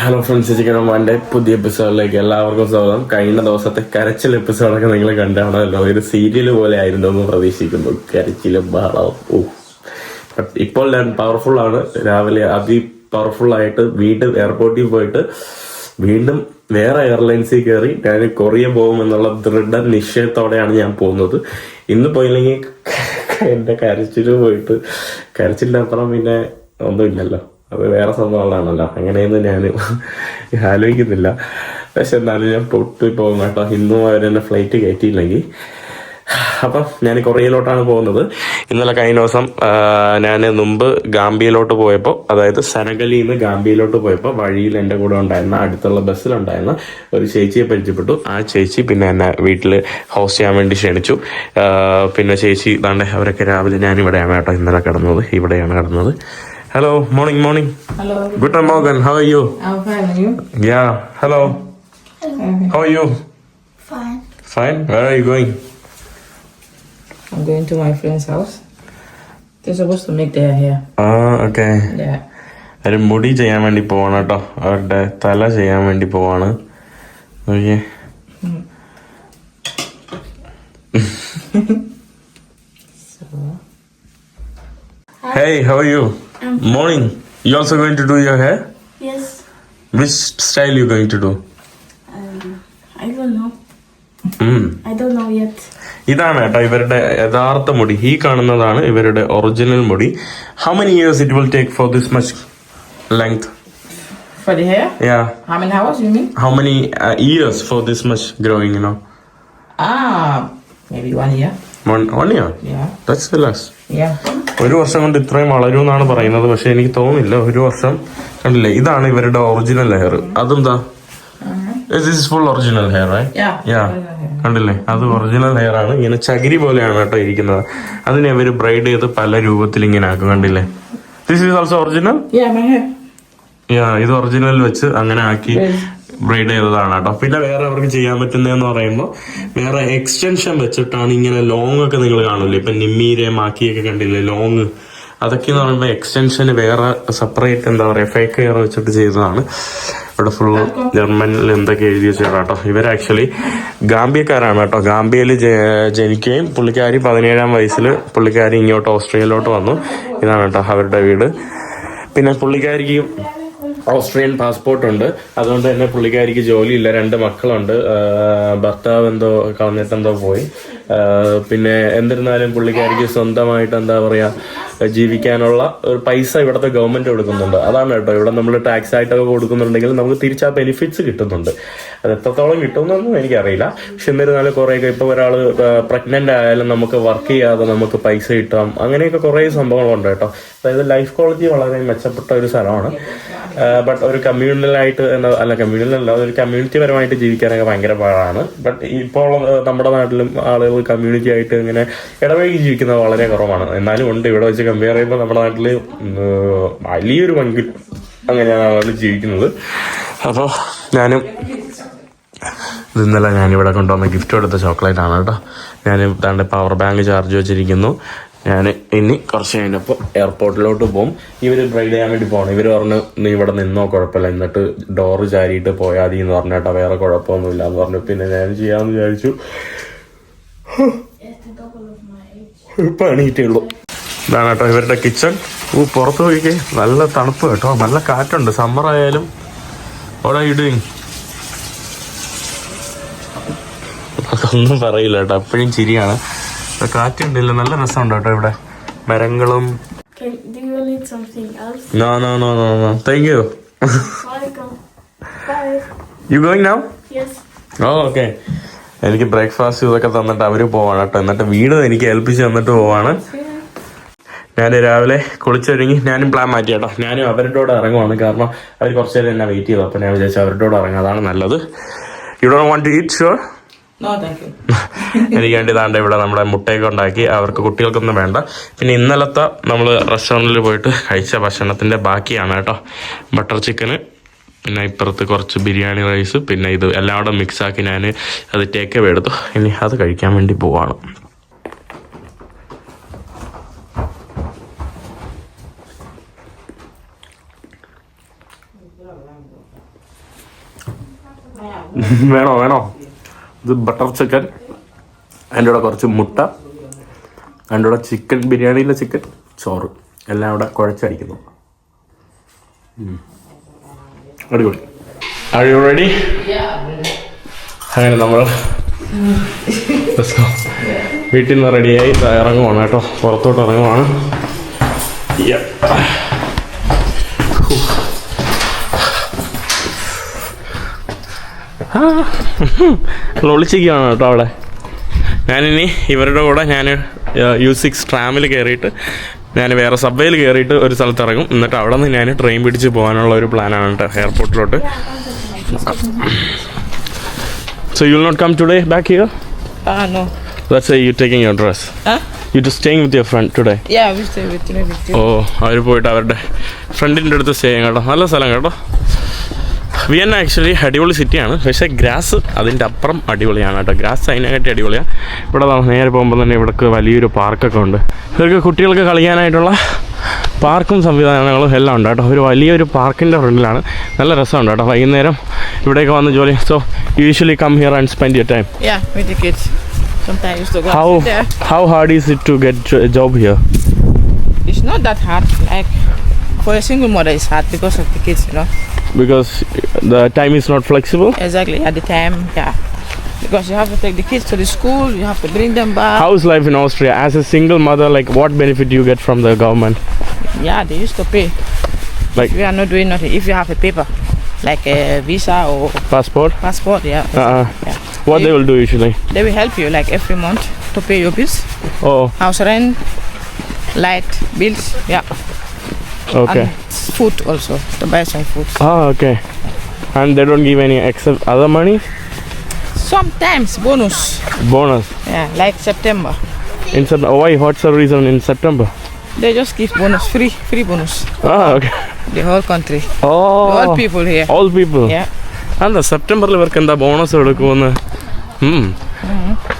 Hello friends, ചിക്കനമ്മന്റെ പുതിയ എപ്പിസോഡിലേക്ക് എല്ലാവർക്കും സ്വാഗതം. കഴിഞ്ഞ ദിവസത്തെ കരച്ചിൽ എപ്പിസോഡൊക്കെ നിങ്ങൾ കണ്ടാണല്ലോ. ഒരു സീരിയൽ പോലെ ആയിരുന്നു എന്ന് പ്രതീക്ഷിക്കുന്നു. കരച്ചിലും ബഹളവും. ഇപ്പോൾ ഞാൻ പവർഫുൾ ആണ്. രാവിലെ പവർഫുൾ ആയിട്ട് വീണ്ടും എയർപോർട്ടിൽ പോയിട്ട് വീണ്ടും വേറെ എയർലൈൻസിൽ കയറി ഞാൻ കൊറിയ പോകുമെന്നുള്ള ദൃഢ നിശ്ചയത്തോടെയാണ് ഞാൻ പോകുന്നത്. ഇന്ന് പോയില്ലെങ്കിൽ എന്റെ കരച്ചില് പോയിട്ട് കരച്ചിലിനപ്പുറം പിന്നെ ഒന്നുമില്ലല്ലോ. അത് വേറെ സംഭവങ്ങളാണല്ലോ. അങ്ങനെയൊന്നും ഞാൻ ആലോചിക്കുന്നില്ല. പക്ഷെ എന്നാലും ഞാൻ പൊട്ടി പോകും കേട്ടോ. ഇന്നും അവരെന്നെ ഫ്ലൈറ്റ് കയറ്റിയില്ലെങ്കിൽ. അപ്പം ഞാൻ കൊറിയയിലോട്ടാണ് പോകുന്നത്. ഇന്നലെ കഴിഞ്ഞ ദിവസം ഞാൻ മുമ്പ് ഗാംബിയയിലോട്ട് പോയപ്പോൾ, അതായത് സെനഗലിൽ നിന്ന് ഗാംബിയയിലോട്ട് പോയപ്പോൾ വഴിയിൽ എൻ്റെ കൂടെ ഉണ്ടായിരുന്ന അടുത്തുള്ള ബസ്സിലുണ്ടായിരുന്ന ഒരു ചേച്ചിയെ പരിചയപ്പെട്ടു. ആ ചേച്ചി പിന്നെ എന്നെ വീട്ടിൽ ഹോസ്റ്റ് ചെയ്യാൻ വേണ്ടി ക്ഷണിച്ചു. പിന്നെ ചേച്ചി ഇതാണ്ട് അവരൊക്കെ രാവിലെ ഞാനിവിടെയാണ് കേട്ടോ ഇന്നലെ കിടന്നത്. ഇവിടെയാണ് കിടന്നത്. Hello, morning. Hello. Guten Morgen, how are you? I'm fine, and you? Yeah, hello. How are you? Fine. Fine, where are you going? I'm going to my friend's house. They're supposed to make their hair. Okay. Yeah. ഒരു മുടി ചെയ്യാൻ വേണ്ടി പോവാണ് കേട്ടോ. അവരുടെ തല ചെയ്യാൻ വേണ്ടി പോവാണ്. Okay. Hey, how are you? Morning. You also going to do your hair? Yes. Which style you going to do? I don't know. I don't know yet. ഇതാണ് കേട്ടോ ഇവരുടെ യഥാർത്ഥ മുടി. ഈ കാണുന്നതാണ് ഇവരുടെ ഒറിജിനൽ മുടി. How many years it will take for this much length? For the hair? Yeah. How many hours you mean? How many years for this much growing, you know? Maybe 1 year. One year? Yeah. That's less. Yeah. ഒരു വർഷം കൊണ്ട് ഇത്രയും വളരുമെന്നാണ് പറയുന്നത്. പക്ഷെ എനിക്ക് തോന്നുന്നില്ല. ഒരു വർഷം കണ്ടില്ലേ, ഇതാണ് ഇവരുടെ ഒറിജിനൽ ഹെയർ. അതെന്താ? This is full original hair, right? Yeah. കണ്ടില്ലേ, അത് ഒറിജിനൽ ഹെയർ ആണ്. ഇങ്ങനെ ചകിരി പോലെയാണ് കേട്ടോ ഇരിക്കുന്നത്. അതിനെ അവര് ബ്രൈഡ് ചെയ്ത് പല രൂപത്തിൽ ഇങ്ങനെ ആക്കും. കണ്ടില്ലേ? This is also original? Yeah, my hair. ഇത് ഒറിജിനൽ വെച്ച് അങ്ങനെ ആക്കി ബ്രൈഡ് ചെയ്തതാണ് കേട്ടോ. പിന്നെ വേറെ അവർക്ക് ചെയ്യാൻ പറ്റുന്നതെന്ന് പറയുമ്പോൾ വേറെ എക്സ്റ്റൻഷൻ വെച്ചിട്ടാണ് ഇങ്ങനെ ലോങ് ഒക്കെ നിങ്ങൾ കാണില്ലേ. ഇപ്പൊ നിമ്മീരെ മാക്കിയൊക്കെ കണ്ടില്ലേ ലോങ്. അതൊക്കെ എന്ന് പറയുമ്പോൾ എക്സ്റ്റൻഷന് വേറെ സെപ്പറേറ്റ് എന്താ പറയാ ഫേക്ക് ഹെയർ വെച്ചിട്ട് ചെയ്തതാണ്. ഇവിടെ ഫുള്ള് ജർമ്മനിൽ എന്തൊക്കെ എഴുതി വെച്ചാൽ കേട്ടോ. ഇവർ ആക്ച്വലി ഗാംബിയക്കാരാണ് കേട്ടോ. ഗാംബിയയിൽ ജനിക്കുകയും പുള്ളിക്കാരി 17-ാം വയസ്സിൽ പുള്ളിക്കാരി ഇങ്ങോട്ട് ഓസ്ട്രേലിയയിലോട്ട് വന്നു. ഇതാണ് കേട്ടോ അവരുടെ വീട്. പിന്നെ പുള്ളിക്കാരിക്ക് ഓസ്ട്രിയൻ പാസ്പോർട്ട് ഉണ്ട്. അതുകൊണ്ട് തന്നെ പുള്ളിക്കാരിക്ക് ജോലിയില്ല. 2 മക്കളുണ്ട്. ഭർത്താവ് എന്തോ കളഞ്ഞിട്ടെന്തോ പോയി. പിന്നെ എന്നിരുന്നാലും പുള്ളിക്കാരിക്ക് സ്വന്തമായിട്ട് എന്താ പറയാ ജീവിക്കാനുള്ള ഒരു പൈസ ഇവിടുത്തെ ഗവൺമെന്റ് കൊടുക്കുന്നുണ്ട്. അതാണ് കേട്ടോ. ഇവിടെ നമ്മൾ ടാക്സ് ആയിട്ടൊക്കെ കൊടുക്കുന്നുണ്ടെങ്കിൽ നമുക്ക് തിരിച്ച് ആ ബെനിഫിറ്റ്സ് കിട്ടുന്നുണ്ട്. അത് എത്രത്തോളം കിട്ടുമെന്നൊന്നും എനിക്കറിയില്ല. പക്ഷെ എന്നിരുന്നാലും കുറേയൊക്കെ ഇപ്പൊ ഒരാൾ പ്രഗ്നന്റ് ആയാലും നമുക്ക് വർക്ക് ചെയ്യാതെ നമുക്ക് പൈസ കിട്ടാം. അങ്ങനെയൊക്കെ കുറേ സംഭവങ്ങളുണ്ട് കേട്ടോ. അതായത് ലൈഫ് ക്വാളിറ്റി വളരെ മെച്ചപ്പെട്ട ഒരു സ്ഥലമാണ്. ബട്ട് ഒരു കമ്മ്യൂണലായിട്ട് കമ്മ്യൂണലല്ല, ഒരു കമ്മ്യൂണിറ്റി പരമായിട്ട് ജീവിക്കാനൊക്കെ ഭയങ്കര പാടാണ്. ബട്ട് ഇപ്പോൾ നമ്മുടെ നാട്ടിലും ആളുകൾ കമ്മ്യൂണിറ്റി ആയിട്ട് ഇങ്ങനെ ഇടപഴകി ജീവിക്കുന്നത് വളരെ കുറവാണ്. എന്നാലും ഉണ്ട്. ഇവിടെ വെച്ച് കമ്പയർ ചെയ്യുമ്പോൾ നമ്മുടെ നാട്ടിൽ വലിയൊരു പങ്കിൽ അങ്ങനെയാണ് ആളുകൾ ജീവിക്കുന്നത്. അപ്പോൾ ഇന്നലെ ഞാനിവിടെ കൊണ്ടുവന്ന ഗിഫ്റ്റ് കൊടുത്ത ചോക്ലേറ്റ് ആണ് കേട്ടോ. ഞാൻ ഇതാണ്ട് പവർ ബാങ്ക് ചാർജ് വെച്ചിരിക്കുന്നു. ഞാൻ ഇനി കുറച്ച് കഴിഞ്ഞപ്പോൾ എയർപോർട്ടിലോട്ട് പോകും. ഇവർ ബ്രൈഡ് ചെയ്യാൻ വേണ്ടി പോകണം. ഇവർ പറഞ്ഞു നീ ഇവിടെ നിന്നോ കുഴപ്പമില്ല, എന്നിട്ട് ഡോറ് ചാരിയിട്ട് പോയാൽ മതി എന്ന് പറഞ്ഞേട്ടാ, വേറെ കുഴപ്പമൊന്നുമില്ല എന്ന് പറഞ്ഞു. പിന്നെ ഞാൻ ചെയ്യാമെന്ന് വിചാരിച്ചു. ഇപ്പം എണീറ്റുള്ളൂ. ഇതാണ് കേട്ടോ ഇവരുടെ കിച്ചൺ. പുറത്ത് പോയിക്കേ നല്ല തണുപ്പ് കേട്ടോ. നല്ല കാറ്റുണ്ട്. സമ്മർ ആയാലും അവിടെ ഇടുകയും അതൊന്നും പറയില്ല കേട്ടോ. എപ്പോഴും ചിരിയാണ്. കാറ്റുണ്ടല്ലോ, നല്ല രസമുണ്ട് കേട്ടോ ഇവിടെ. മരങ്ങളും. Do you need something else? No. Thank you. Welcome. Bye. You going now? Yes. Okay. എനിക്ക് ബ്രേക്ക്ഫാസ്റ്റ് ഇതൊക്കെ തന്നിട്ട് അവര് പോവാണ് കേട്ടോ. എന്നിട്ട് വീട് എനിക്ക് ഏൽപ്പിച്ച് തന്നിട്ട് പോവാണ്. ഞാൻ രാവിലെ കുളിച്ചൊരുങ്ങി ഞാനും പ്ലാൻ മാറ്റി കേട്ടോ. ഞാനും അവരുടെ കൂടെ ഇറങ്ങുവാണ്. കാരണം അവർ കുറച്ച് നേരം എന്നെ വെയിറ്റ് ചെയ്തു. അപ്പോൾ ഞാൻ വിചാരിച്ചു അവരുടെ കൂടെ ഇറങ്ങാം, അതാണ് നല്ലത്. You don't want to eat, sure? No, thank you. എനിക്ക് വേണ്ടി താണ്ട് ഇവിടെ നമ്മുടെ മുട്ടയൊക്കെ ഉണ്ടാക്കി. അവർക്ക് കുട്ടികൾക്കൊന്നും വേണ്ട. പിന്നെ ഇന്നലത്തെ നമ്മൾ റെസ്റ്റോറൻറ്റിൽ പോയിട്ട് കഴിച്ച ഭക്ഷണത്തിൻ്റെ ബാക്കിയാണ് കേട്ടോ. ബട്ടർ ചിക്കന്, പിന്നെ ഇപ്പുറത്ത് കുറച്ച് ബിരിയാണി റൈസ്, പിന്നെ ഇത് എല്ലാം കൂടെ മിക്സാക്കി ഞാൻ അത് ടേക്ക് അവേ എടുത്തു. ഇനി അത് കഴിക്കാൻ വേണ്ടി പോവാണ്. വേണോ ഇത് ബട്ടർ ചിക്കൻ, അതിൻ്റെ കൂടെ കുറച്ച് മുട്ട, അതിൻ്റെ കൂടെ ചിക്കൻ ബിരിയാണിയിലെ ചിക്കൻ, ചോറ് എല്ലാം കൂടെ കുഴച്ചടിക്കുന്നു. അടിപൊളി. Are you ready? അങ്ങനെ നമ്മൾ വീട്ടിൽ നിന്ന് റെഡിയായി ഇറങ്ങുവാണ് കേട്ടോ, പുറത്തോട്ട് ഇറങ്ങുവാണ്. ഒളിച്ചിരിക്കുകയാണ് കേട്ടോ അവിടെ. ഞാനിനി ഇവരുടെ കൂടെ ഞാൻ U6 ട്രാമിൽ കയറിയിട്ട് ഞാൻ വേറെ സബ്വേയിൽ കയറിയിട്ട് ഒരു സ്ഥലത്ത് ഇറങ്ങും. എന്നിട്ട് അവിടെ നിന്ന് ഞാൻ ട്രെയിൻ പിടിച്ച് പോകാനുള്ള ഒരു പ്ലാനാണ് കേട്ടോ, എയർപോർട്ടിലോട്ട്. So you will not come today back here? No. Let's say you're taking your dress. Huh? You're just staying with your friend today? Yeah, we stay with you. ഓ, അവർ പോയിട്ട് അവരുടെ ഫ്രണ്ടിൻ്റെ അടുത്ത് സ്റ്റേ ചെയ്യും കേട്ടോ. നല്ല സ്ഥലം കേട്ടോ. വിയന്ന ആക്ച്വലി അടിപൊളി സിറ്റിയാണ്, പക്ഷേ ഗ്രാസ് അതിൻ്റെ അപ്പുറം അടിപൊളിയാണ് കേട്ടോ. ഗ്രാസ് അതിനെക്കാട്ടി അടിപൊളിയാണ്. ഇവിടെ നേരെ പോകുമ്പോൾ തന്നെ ഇവിടേക്ക് വലിയൊരു പാർക്കൊക്കെ ഉണ്ട്. ഇവർക്ക് കുട്ടികൾക്ക് കളിക്കാനായിട്ടുള്ള പാർക്കും സംവിധാനങ്ങളും എല്ലാം ഉണ്ട് കേട്ടോ. ഒരു വലിയൊരു പാർക്കിൻ്റെ ഫ്രണ്ടിലാണ്. നല്ല രസമുണ്ട് കേട്ടോ വൈകുന്നേരം ഇവിടേക്ക് വന്ന് ജോലി. So usually come here and spend your time. Yeah, with the kids. Sometimes used to go there. How hard is it to get a job here? It's not that hard. Like for a single mother, it's hard because of the kids, you know. Because the time is not flexible? Exactly, at the time, yeah. Because you have to take the kids to the school, you have to bring them back. How is life in Austria? As a single mother, like what benefit do you get from the government? Yeah, they used to pay. Like we are not doing nothing. If you have a paper, like a visa or passport, yeah. Yeah. What they will do usually? They will help you like every month to pay your bills. Oh. House rent, light bills, yeah. Okay. And food also, to buy some food. Okay. And they don't give any except other money? Sometimes bonus. Bonus? Yeah, like September. In September? Why? What's the reason in September? They just give bonus, free bonus. Okay. The whole country. Oh. All people here. All people? Yeah. And the September ഇവർക്ക് എന്താ bonus കൊടുക്കുമെന്ന്?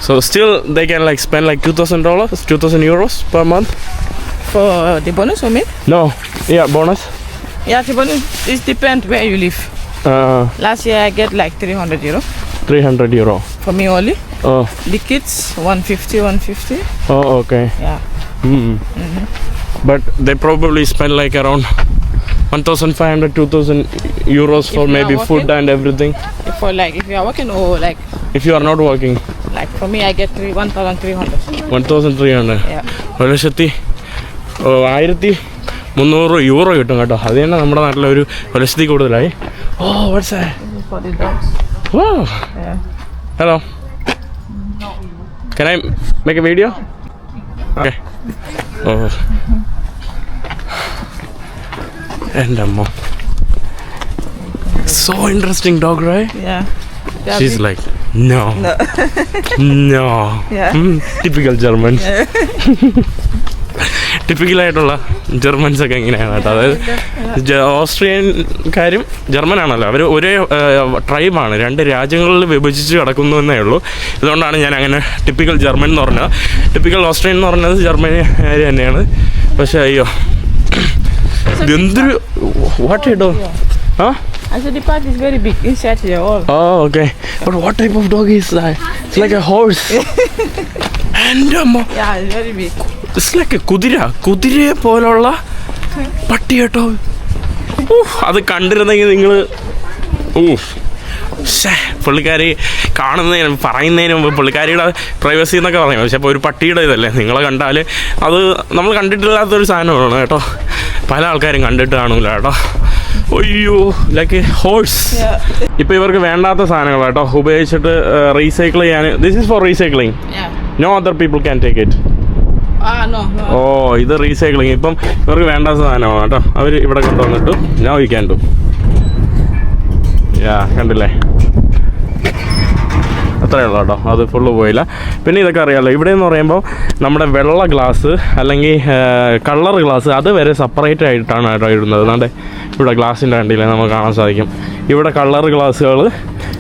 So still they can like spend like $2,000, 2,000 euros per month? For the bonus or me? No. Yeah, bonus. Yeah, the bonus, it depends where you live. Last year I get like 300 euro. 300 euro. For me only. Oh. The kids 150. Oh, okay. Yeah. But they probably spend like around 1,500, 2,000 euros for maybe food and everything. If you are working or like. If you are not working. Like for me I get 1,300. 1,300. Yeah. 1,300 euro കിട്ടും കേട്ടോ. അത് തന്നെ നമ്മുടെ നാട്ടിലെ ഒരു 1,00,000 കൂടുതലായി. ഓ, what's that? For the dogs. Wow. Yeah. Hello. Can I make a video? Okay. Oh. And so interesting dog, right? Yeah. She's like, no. No. Yeah. Typical Germans. ടിപ്പിക്കലായിട്ടുള്ള ജർമ്മൻസ് ഒക്കെ ഇങ്ങനെയാണ് കേട്ടോ. അതായത് ഓസ്ട്രിയൻകാരും ജർമ്മനാണല്ലോ, അവർ ഒരേ ട്രൈബാണ്, 2 രാജ്യങ്ങളിൽ വിഭജിച്ച് കിടക്കുന്നു എന്നേ ഉള്ളൂ. ഇതുകൊണ്ടാണ് ഞാൻ അങ്ങനെ ടിപ്പിക്കൽ ജർമ്മൻ എന്ന് പറഞ്ഞത്. ടിപ്പിക്കൽ ഓസ്ട്രിയൻ എന്ന് പറഞ്ഞത് ജർമ്മനിക്കാർ തന്നെയാണ്. പക്ഷേ അയ്യോ, എന്തൊരു വാട്ട് ഇടോ. And so the park is very big inside here all. Oh, okay. But what type of dog is that? It's like a horse. And yeah, it's very big. It's like a കുതിരയെ പോലുള്ള പട്ടി കേട്ടോ. അത് കണ്ടിരുന്നെങ്കിൽ നിങ്ങൾ പുള്ളിക്കാരി കാണുന്നതിനും പറയുന്നതിന് മുമ്പ് പുള്ളിക്കാരിയുടെ പ്രൈവസി എന്നൊക്കെ പറയും. പക്ഷെ അപ്പോൾ ഒരു പട്ടിയുടെ ഇതല്ലേ, നിങ്ങളെ കണ്ടാൽ അത് നമ്മൾ കണ്ടിട്ടില്ലാത്തൊരു സാധനമാണ് കേട്ടോ. പല ആൾക്കാരും കണ്ടിട്ട് കാണൂല കേട്ടോ. അയ്യോ, ലൈക്ക് ഹോഴ്സ്. ഇപ്പോൾ ഇവർക്ക് വേണ്ടാത്ത സാധനങ്ങൾ കേട്ടോ ഉപയോഗിച്ചിട്ട് റീസൈക്കിൾ ചെയ്യാൻ. This is for recycling. No other people can take it. No. ഓ, ഇത് റീസൈക്ലിംഗ്. ഇപ്പം ഇവർക്ക് വേണ്ടാത്ത സാധനമാണ് കേട്ടോ. അവർ ഇവിടെ കൊണ്ടുവന്നിട്ടു. Now you can do. Yeah, കണ്ടില്ലേ, അത്രയേ ഉള്ളൂ കേട്ടോ. അത് ഫുള്ള് പോയില്ല. പിന്നെ ഇതൊക്കെ അറിയാമല്ലോ, ഇവിടെ എന്ന് പറയുമ്പോൾ നമ്മുടെ വെള്ള ഗ്ലാസ് അല്ലെങ്കിൽ കളർ ഗ്ലാസ് അത് വരെ സെപ്പറേറ്റ് ആയിട്ടാണ് കേട്ടോ ഇടുന്നത്. അതുകൊണ്ട് ഇവിടെ ഗ്ലാസിൻ്റെ കണ്ടില്ലേ നമുക്ക് കാണാൻ സാധിക്കും. ഇവിടെ കളർ ഗ്ലാസ്സുകൾ,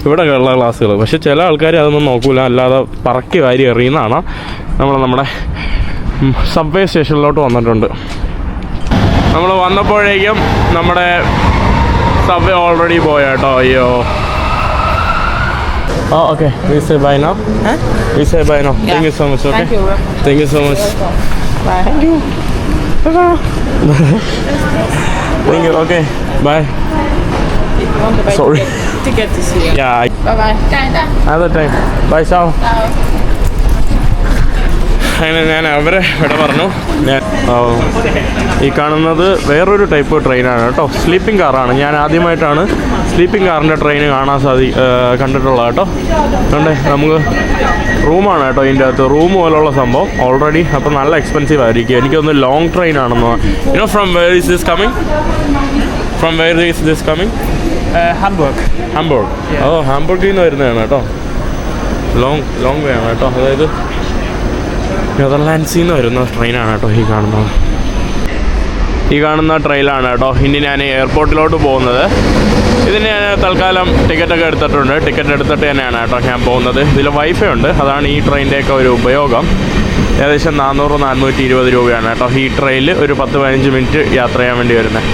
ഇവിടെ വെള്ള ഗ്ലാസ്സുകൾ. പക്ഷേ ചില ആൾക്കാർ അതൊന്നും നോക്കൂല, അല്ലാതെ പറക്കി വാരി എറിയുന്നതാണ്. നമ്മുടെ സബ്വേ സ്റ്റേഷനിലോട്ട് വന്നിട്ടുണ്ട്. നമ്മൾ വന്നപ്പോഴേക്കും നമ്മുടെ സബ്വേ ഓൾറെഡി പോയാട്ടോ. അയ്യോ. Oh, okay. We say bye now. Huh? We say bye now. Yeah. Thank you so much. Okay. Thank you. Thank you so much. Bye. Thank you. Thank you. Okay. Bye. If you want to buy Sorry. ticket to see you. Yeah. Bye bye. Another time. Bye. Ciao. അങ്ങനെ ഞാൻ അവരെ ഇവിടെ പറഞ്ഞു. ഞാൻ ഈ കാണുന്നത് വേറൊരു type ട്രെയിനാണ് കേട്ടോ. സ്ലീപ്പിംഗ് കാറാണ്. ഞാൻ ആദ്യമായിട്ടാണ് സ്ലീപ്പിംഗ് കാറിൻ്റെ ട്രെയിൻ കാണാൻ കണ്ടിട്ടുള്ളത് കേട്ടോ. അതുകൊണ്ട് നമുക്ക് റൂമാണ് കേട്ടോ ഇതിൻ്റെ അകത്ത്. റൂം പോലുള്ള സംഭവം ഓൾറെഡി. അപ്പോൾ നല്ല എക്സ്പെൻസീവ് ആയിരിക്കും. എനിക്കൊന്ന് ലോങ് ട്രെയിൻ ആണെന്ന്. You know from where is this coming? From where is this coming? Hamburg. Hamburg. ഓ, ഹാംബൂർഗിൽ നിന്ന് വരുന്നതാണ് കേട്ടോ. ലോങ് വേ ആണ് കേട്ടോ. അതായത് നെതർലാൻഡ്സിൽ നിന്ന് വരുന്ന ട്രെയിനാണ് കേട്ടോ ഈ കാണുന്ന ട്രെയിനാണ് കേട്ടോ. ഇനി ഞാൻ എയർപോർട്ടിലോട്ട് പോകുന്നത്. ഇതിന് ഞാൻ തൽക്കാലം ടിക്കറ്റൊക്കെ എടുത്തിട്ടുണ്ട്. ടിക്കറ്റ് എടുത്തിട്ട് തന്നെയാണ് കേട്ടോ ഞാൻ പോകുന്നത്. ഇതിൽ വൈഫൈ ഉണ്ട്. അതാണ് ഈ ട്രെയിനിൻ്റെയൊക്കെ ഒരു ഉപയോഗം. ഏകദേശം 400-420 രൂപയാണ് കേട്ടോ ഈ ട്രെയിനിൽ ഒരു 10-15 മിനിറ്റ് യാത്ര ചെയ്യാൻ വേണ്ടി വരുന്നത്.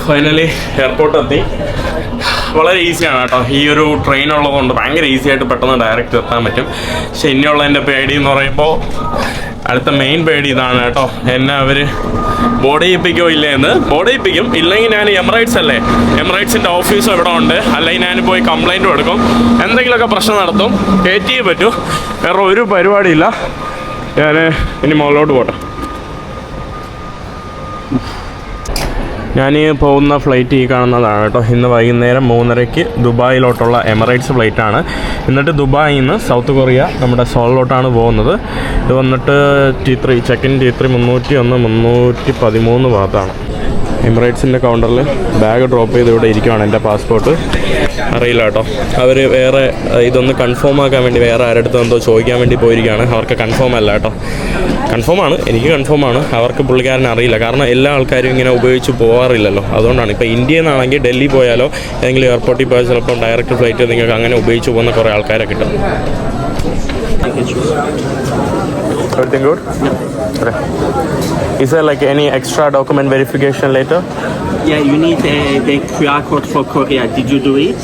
ഫൈനലി എയർപോർട്ട് എത്തി. വളരെ ഈസിയാണ് കേട്ടോ. ഈ ഒരു ട്രെയിൻ ഉള്ളതുകൊണ്ട് ഭയങ്കര ഈസി ആയിട്ട് പെട്ടെന്ന് ഡയറക്റ്റ് എത്താൻ പറ്റും. പക്ഷെ ഇനിയുള്ളതിൻ്റെ പേടി എന്ന് പറയുമ്പോൾ അടുത്ത മെയിൻ പേടി ഇതാണ് കേട്ടോ. എന്നെ അവർ ബോർഡ് ചെയ്യിപ്പിക്കോ ഇല്ലേ എന്ന്. ബോർഡ് ചെയ്യിപ്പിക്കും. ഇല്ലെങ്കിൽ ഞാൻ എമിറേറ്റ്സ് അല്ലേ, എമിറേറ്റ്സിൻ്റെ ഓഫീസും ഇവിടെ ഉണ്ട്. അല്ലെങ്കിൽ ഞാൻ പോയി കംപ്ലൈൻറ്റും എടുക്കും. എന്തെങ്കിലുമൊക്കെ പ്രശ്നം നടത്തും. കയറ്റിയേ പറ്റൂ. വേറെ ഒരു പരിപാടിയില്ല. ഞാൻ ഇനി മുകളിലോട്ട് പോട്ടെ. ഞാൻ പോകുന്ന ഫ്ലൈറ്റ് ഈ കാണുന്നതാണ് കേട്ടോ. ഇന്ന് വൈകുന്നേരം 3:30 ദുബായിലോട്ടുള്ള എമിറേറ്റ്സ് ഫ്ലൈറ്റാണ്. എന്നിട്ട് ദുബായിൽ നിന്ന് സൗത്ത് കൊറിയ നമ്മുടെ സോളിലോട്ടാണ് പോകുന്നത്. ഇത് വന്നിട്ട് T3 ചെക്ക് ഇൻ T3 313 ഭാഗത്താണ്. എമിറേറ്റ്സിൻ്റെ കൗണ്ടറിൽ ബാഗ് ഡ്രോപ്പ് ചെയ്ത് ഇവിടെ ഇരിക്കുകയാണ്. എൻ്റെ പാസ്പോർട്ട് അറിയില്ല കേട്ടോ. അവർ വേറെ ഇതൊന്ന് കൺഫേം ആക്കാൻ വേണ്ടി വേറെ ആരുടെ എന്തോ ചോദിക്കാൻ വേണ്ടി പോയിരിക്കുകയാണ്. അവർക്ക് കൺഫേം അല്ല കേട്ടോ. കൺഫേമാണ്, എനിക്ക് കൺഫേമാണ്. അവർക്ക് പുള്ളിക്കാരനെ അറിയില്ല. കാരണം എല്ലാ ആൾക്കാരും ഇങ്ങനെ ഉപയോഗിച്ച് പോകാറില്ലല്ലോ. അതുകൊണ്ടാണ്. ഇപ്പോൾ ഇന്ത്യയിൽ നിന്നാണെങ്കിൽ ഡൽഹി പോയാലോ ഏതെങ്കിലും എയർപോർട്ടിൽ പോയാൽ ചിലപ്പോൾ ഡയറക്റ്റ് ഫ്ലൈറ്റ് നിങ്ങൾക്ക് അങ്ങനെ ഉപയോഗിച്ച് പോകുന്ന കുറേ ആൾക്കാരെ കിട്ടും. Everything good? Okay. Is there like any extra document verification later? Yeah, you need the QR code for Korea. Did you do it?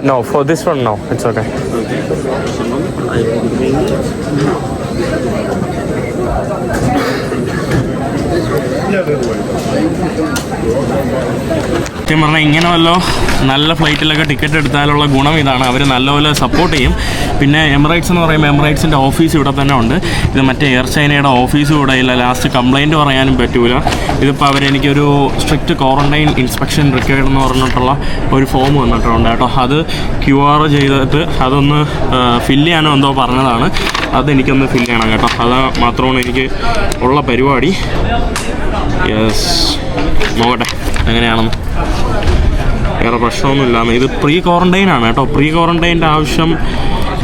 No, for this one, no. It's okay. Okay. I will bring it. സത്യം പറഞ്ഞാൽ ഇങ്ങനെ വല്ലോ നല്ല ഫ്ലൈറ്റിലൊക്കെ ticket എടുത്താലുള്ള ഗുണം ഇതാണ്. അവർ നല്ലപോലെ support ചെയ്യും. പിന്നെ എമിറേറ്റ്സ് എന്ന് പറയുമ്പോൾ എമിറേറ്റ്സിൻ്റെ ഓഫീസ് ഇവിടെ തന്നെ ഉണ്ട്. ഇത് മറ്റേ എയർ ചൈനയുടെ ഓഫീസും ഇവിടെ ഇല്ല. ലാസ്റ്റ് കംപ്ലയിൻറ്റ് പറയാനും പറ്റൂല. ഇതിപ്പോൾ അവരെനിക്കൊരു സ്ട്രിക്റ്റ് ക്വാറൻറ്റൈൻ ഇൻസ്പെക്ഷൻ റിക്വയർഡ് എന്ന് പറഞ്ഞിട്ടുള്ള ഒരു ഫോം വന്നിട്ടുണ്ട് കേട്ടോ. അത് QR ചെയ്തിട്ട് അതൊന്ന് ഫില്ല് ചെയ്യാനോ എന്തോ പറഞ്ഞതാണ്. അതെനിക്കൊന്ന് ഫില്ല് ചെയ്യണം കേട്ടോ. അത് മാത്രമാണ് എനിക്ക് ഉള്ള പരിപാടി. യെസ്, നോക്കട്ടെ എങ്ങനെയാണെന്ന്. വേറെ പ്രശ്നമൊന്നുമില്ലാന്ന്. ഇത് പ്രീ ക്വാറൻറ്റൈൻ ആണ് കേട്ടോ. പ്രീ ക്വാറൻറ്റൈൻ്റെ ആവശ്യം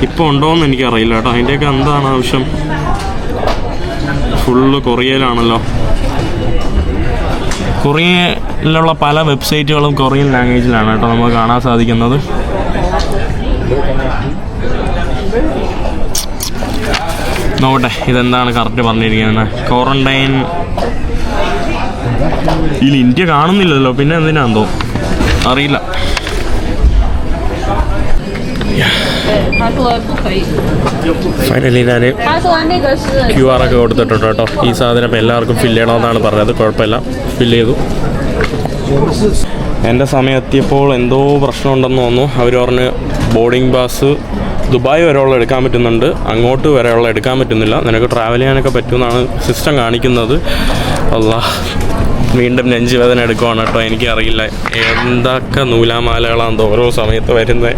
ഇപ്പോൾ ഉണ്ടോയെന്ന് എനിക്കറിയില്ല കേട്ടോ. അതിൻ്റെയൊക്കെ എന്താണ് ആവശ്യം? ഫുള്ള് കൊറിയയിലാണല്ലോ. കൊറിയയിലുള്ള പല വെബ്സൈറ്റുകളും കൊറിയൻ ലാംഗ്വേജിലാണ് കേട്ടോ നമുക്ക് കാണാൻ സാധിക്കുന്നത്. നോക്കട്ടെ ഇതെന്താണ് കറക്റ്റ് പറഞ്ഞിരിക്കുന്നത്. ക്വാറൻറ്റൈൻ ഇതിൽ ഇന്ത്യ കാണുന്നില്ലല്ലോ, പിന്നെ എന്തിനാന്തോ അറിയില്ല. ഫൈനലി ഞാൻ QR ഒക്കെ കൊടുത്തിട്ടുണ്ട് കേട്ടോ. ഈ സാധനം ഇപ്പോൾ എല്ലാവർക്കും ഫില്ല് ചെയ്യണമെന്നാണ് പറഞ്ഞത്. കുഴപ്പമില്ല, ഫില്ല് ചെയ്തു. എൻ്റെ സമയം എത്തിയപ്പോൾ എന്തോ പ്രശ്നമുണ്ടെന്ന് തോന്നുന്നു. അവർ പറഞ്ഞ് ബോർഡിംഗ് പാസ് ദുബായ് വരെയുള്ള എടുക്കാൻ പറ്റുന്നുണ്ട്, അങ്ങോട്ട് വരെയുള്ള എടുക്കാൻ പറ്റുന്നില്ല. നിനക്ക് ട്രാവൽ ചെയ്യാനൊക്കെ പറ്റുമെന്നാണ് സിസ്റ്റം കാണിക്കുന്നത്. അല്ലാ, വീണ്ടും നെഞ്ചുവേദന എടുക്കുവാണ് കേട്ടോ. എനിക്കറിയില്ല എന്തൊക്കെ നൂലാമാലകളാണെന്ന് ഓരോ സമയത്ത് വരുന്നത്.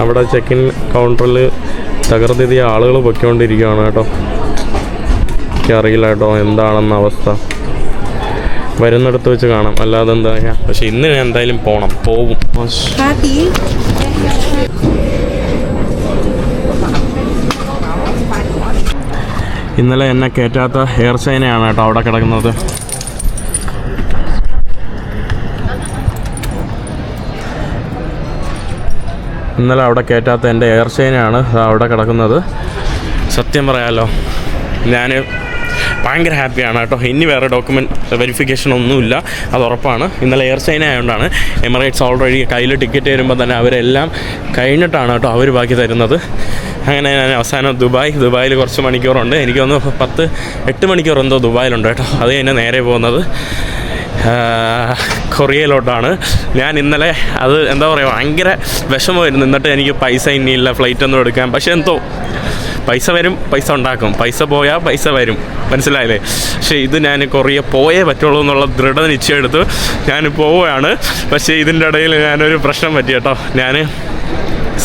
അവിടെ ചെക്ക് ഇൻ കൗണ്ടറിൽ തകർന്നെത്തിയ ആളുകൾ പൊയ്ക്കൊണ്ടിരിക്കുകയാണ് കേട്ടോ. എനിക്കറിയില്ല കേട്ടോ എന്താണെന്ന അവസ്ഥ. വരുന്നിടത്ത് വെച്ച് കാണാം, അല്ലാതെ എന്താ. പക്ഷെ ഇന്ന് ഞാൻ എന്തായാലും പോവും. ഇന്നലെ എന്നെ കയറ്റാത്ത എയർ ചൈനയാണ് കേട്ടോ അവിടെ കിടക്കുന്നത്. ഇന്നലെ അവിടെ കയറ്റാത്ത എൻ്റെ എയർ ചൈനയാണ് അവിടെ കിടക്കുന്നത്. സത്യം പറയാമല്ലോ, ഞാൻ ഭയങ്കര ഹാപ്പിയാണ് കേട്ടോ. ഇനി വേറെ ഡോക്യുമെൻറ്റ് വെരിഫിക്കേഷൻ ഒന്നുമില്ല, അത് ഉറപ്പാണ്. ഇന്നലെ എയർ ചൈന ആയതുകൊണ്ടാണ്. എമിറേറ്റ്സ് ഓൾറെഡി കയ്യിൽ ടിക്കറ്റ് തരുമ്പോൾ തന്നെ അവരെല്ലാം കഴിഞ്ഞിട്ടാണ് കേട്ടോ അവർ ബാക്കി തരുന്നത്. അങ്ങനെ ഞാൻ അവസാനം ദുബായിൽ കുറച്ച് മണിക്കൂറുണ്ട്. എനിക്ക് തോന്നുന്നു 8 മണിക്കൂർ എന്തോ ദുബായിലുണ്ട് കേട്ടോ. അത് കഴിഞ്ഞ് നേരെ പോകുന്നത് കൊറിയയിലോട്ടാണ്. ഞാൻ ഇന്നലെ അത് എന്താ പറയുക, ഭയങ്കര വിഷമമായിരുന്നു. എന്നിട്ട് എനിക്ക് പൈസ ഇനിയില്ല ഫ്ലൈറ്റൊന്നും എടുക്കാൻ. പക്ഷേ എന്തോ പൈസ വരും, പൈസ ഉണ്ടാക്കും, പൈസ പോയാൽ പൈസ വരും, മനസ്സിലായില്ലേ? പക്ഷേ ഇത് ഞാൻ കൊറിയ പോയേ പറ്റുള്ളൂ എന്നുള്ള ദൃഢനിശ്ചയം എടുത്ത് ഞാൻ പോവുകയാണ്. പക്ഷേ ഇതിൻ്റെ ഇടയിൽ ഞാനൊരു പ്രശ്നം പറ്റി കേട്ടോ. ഞാൻ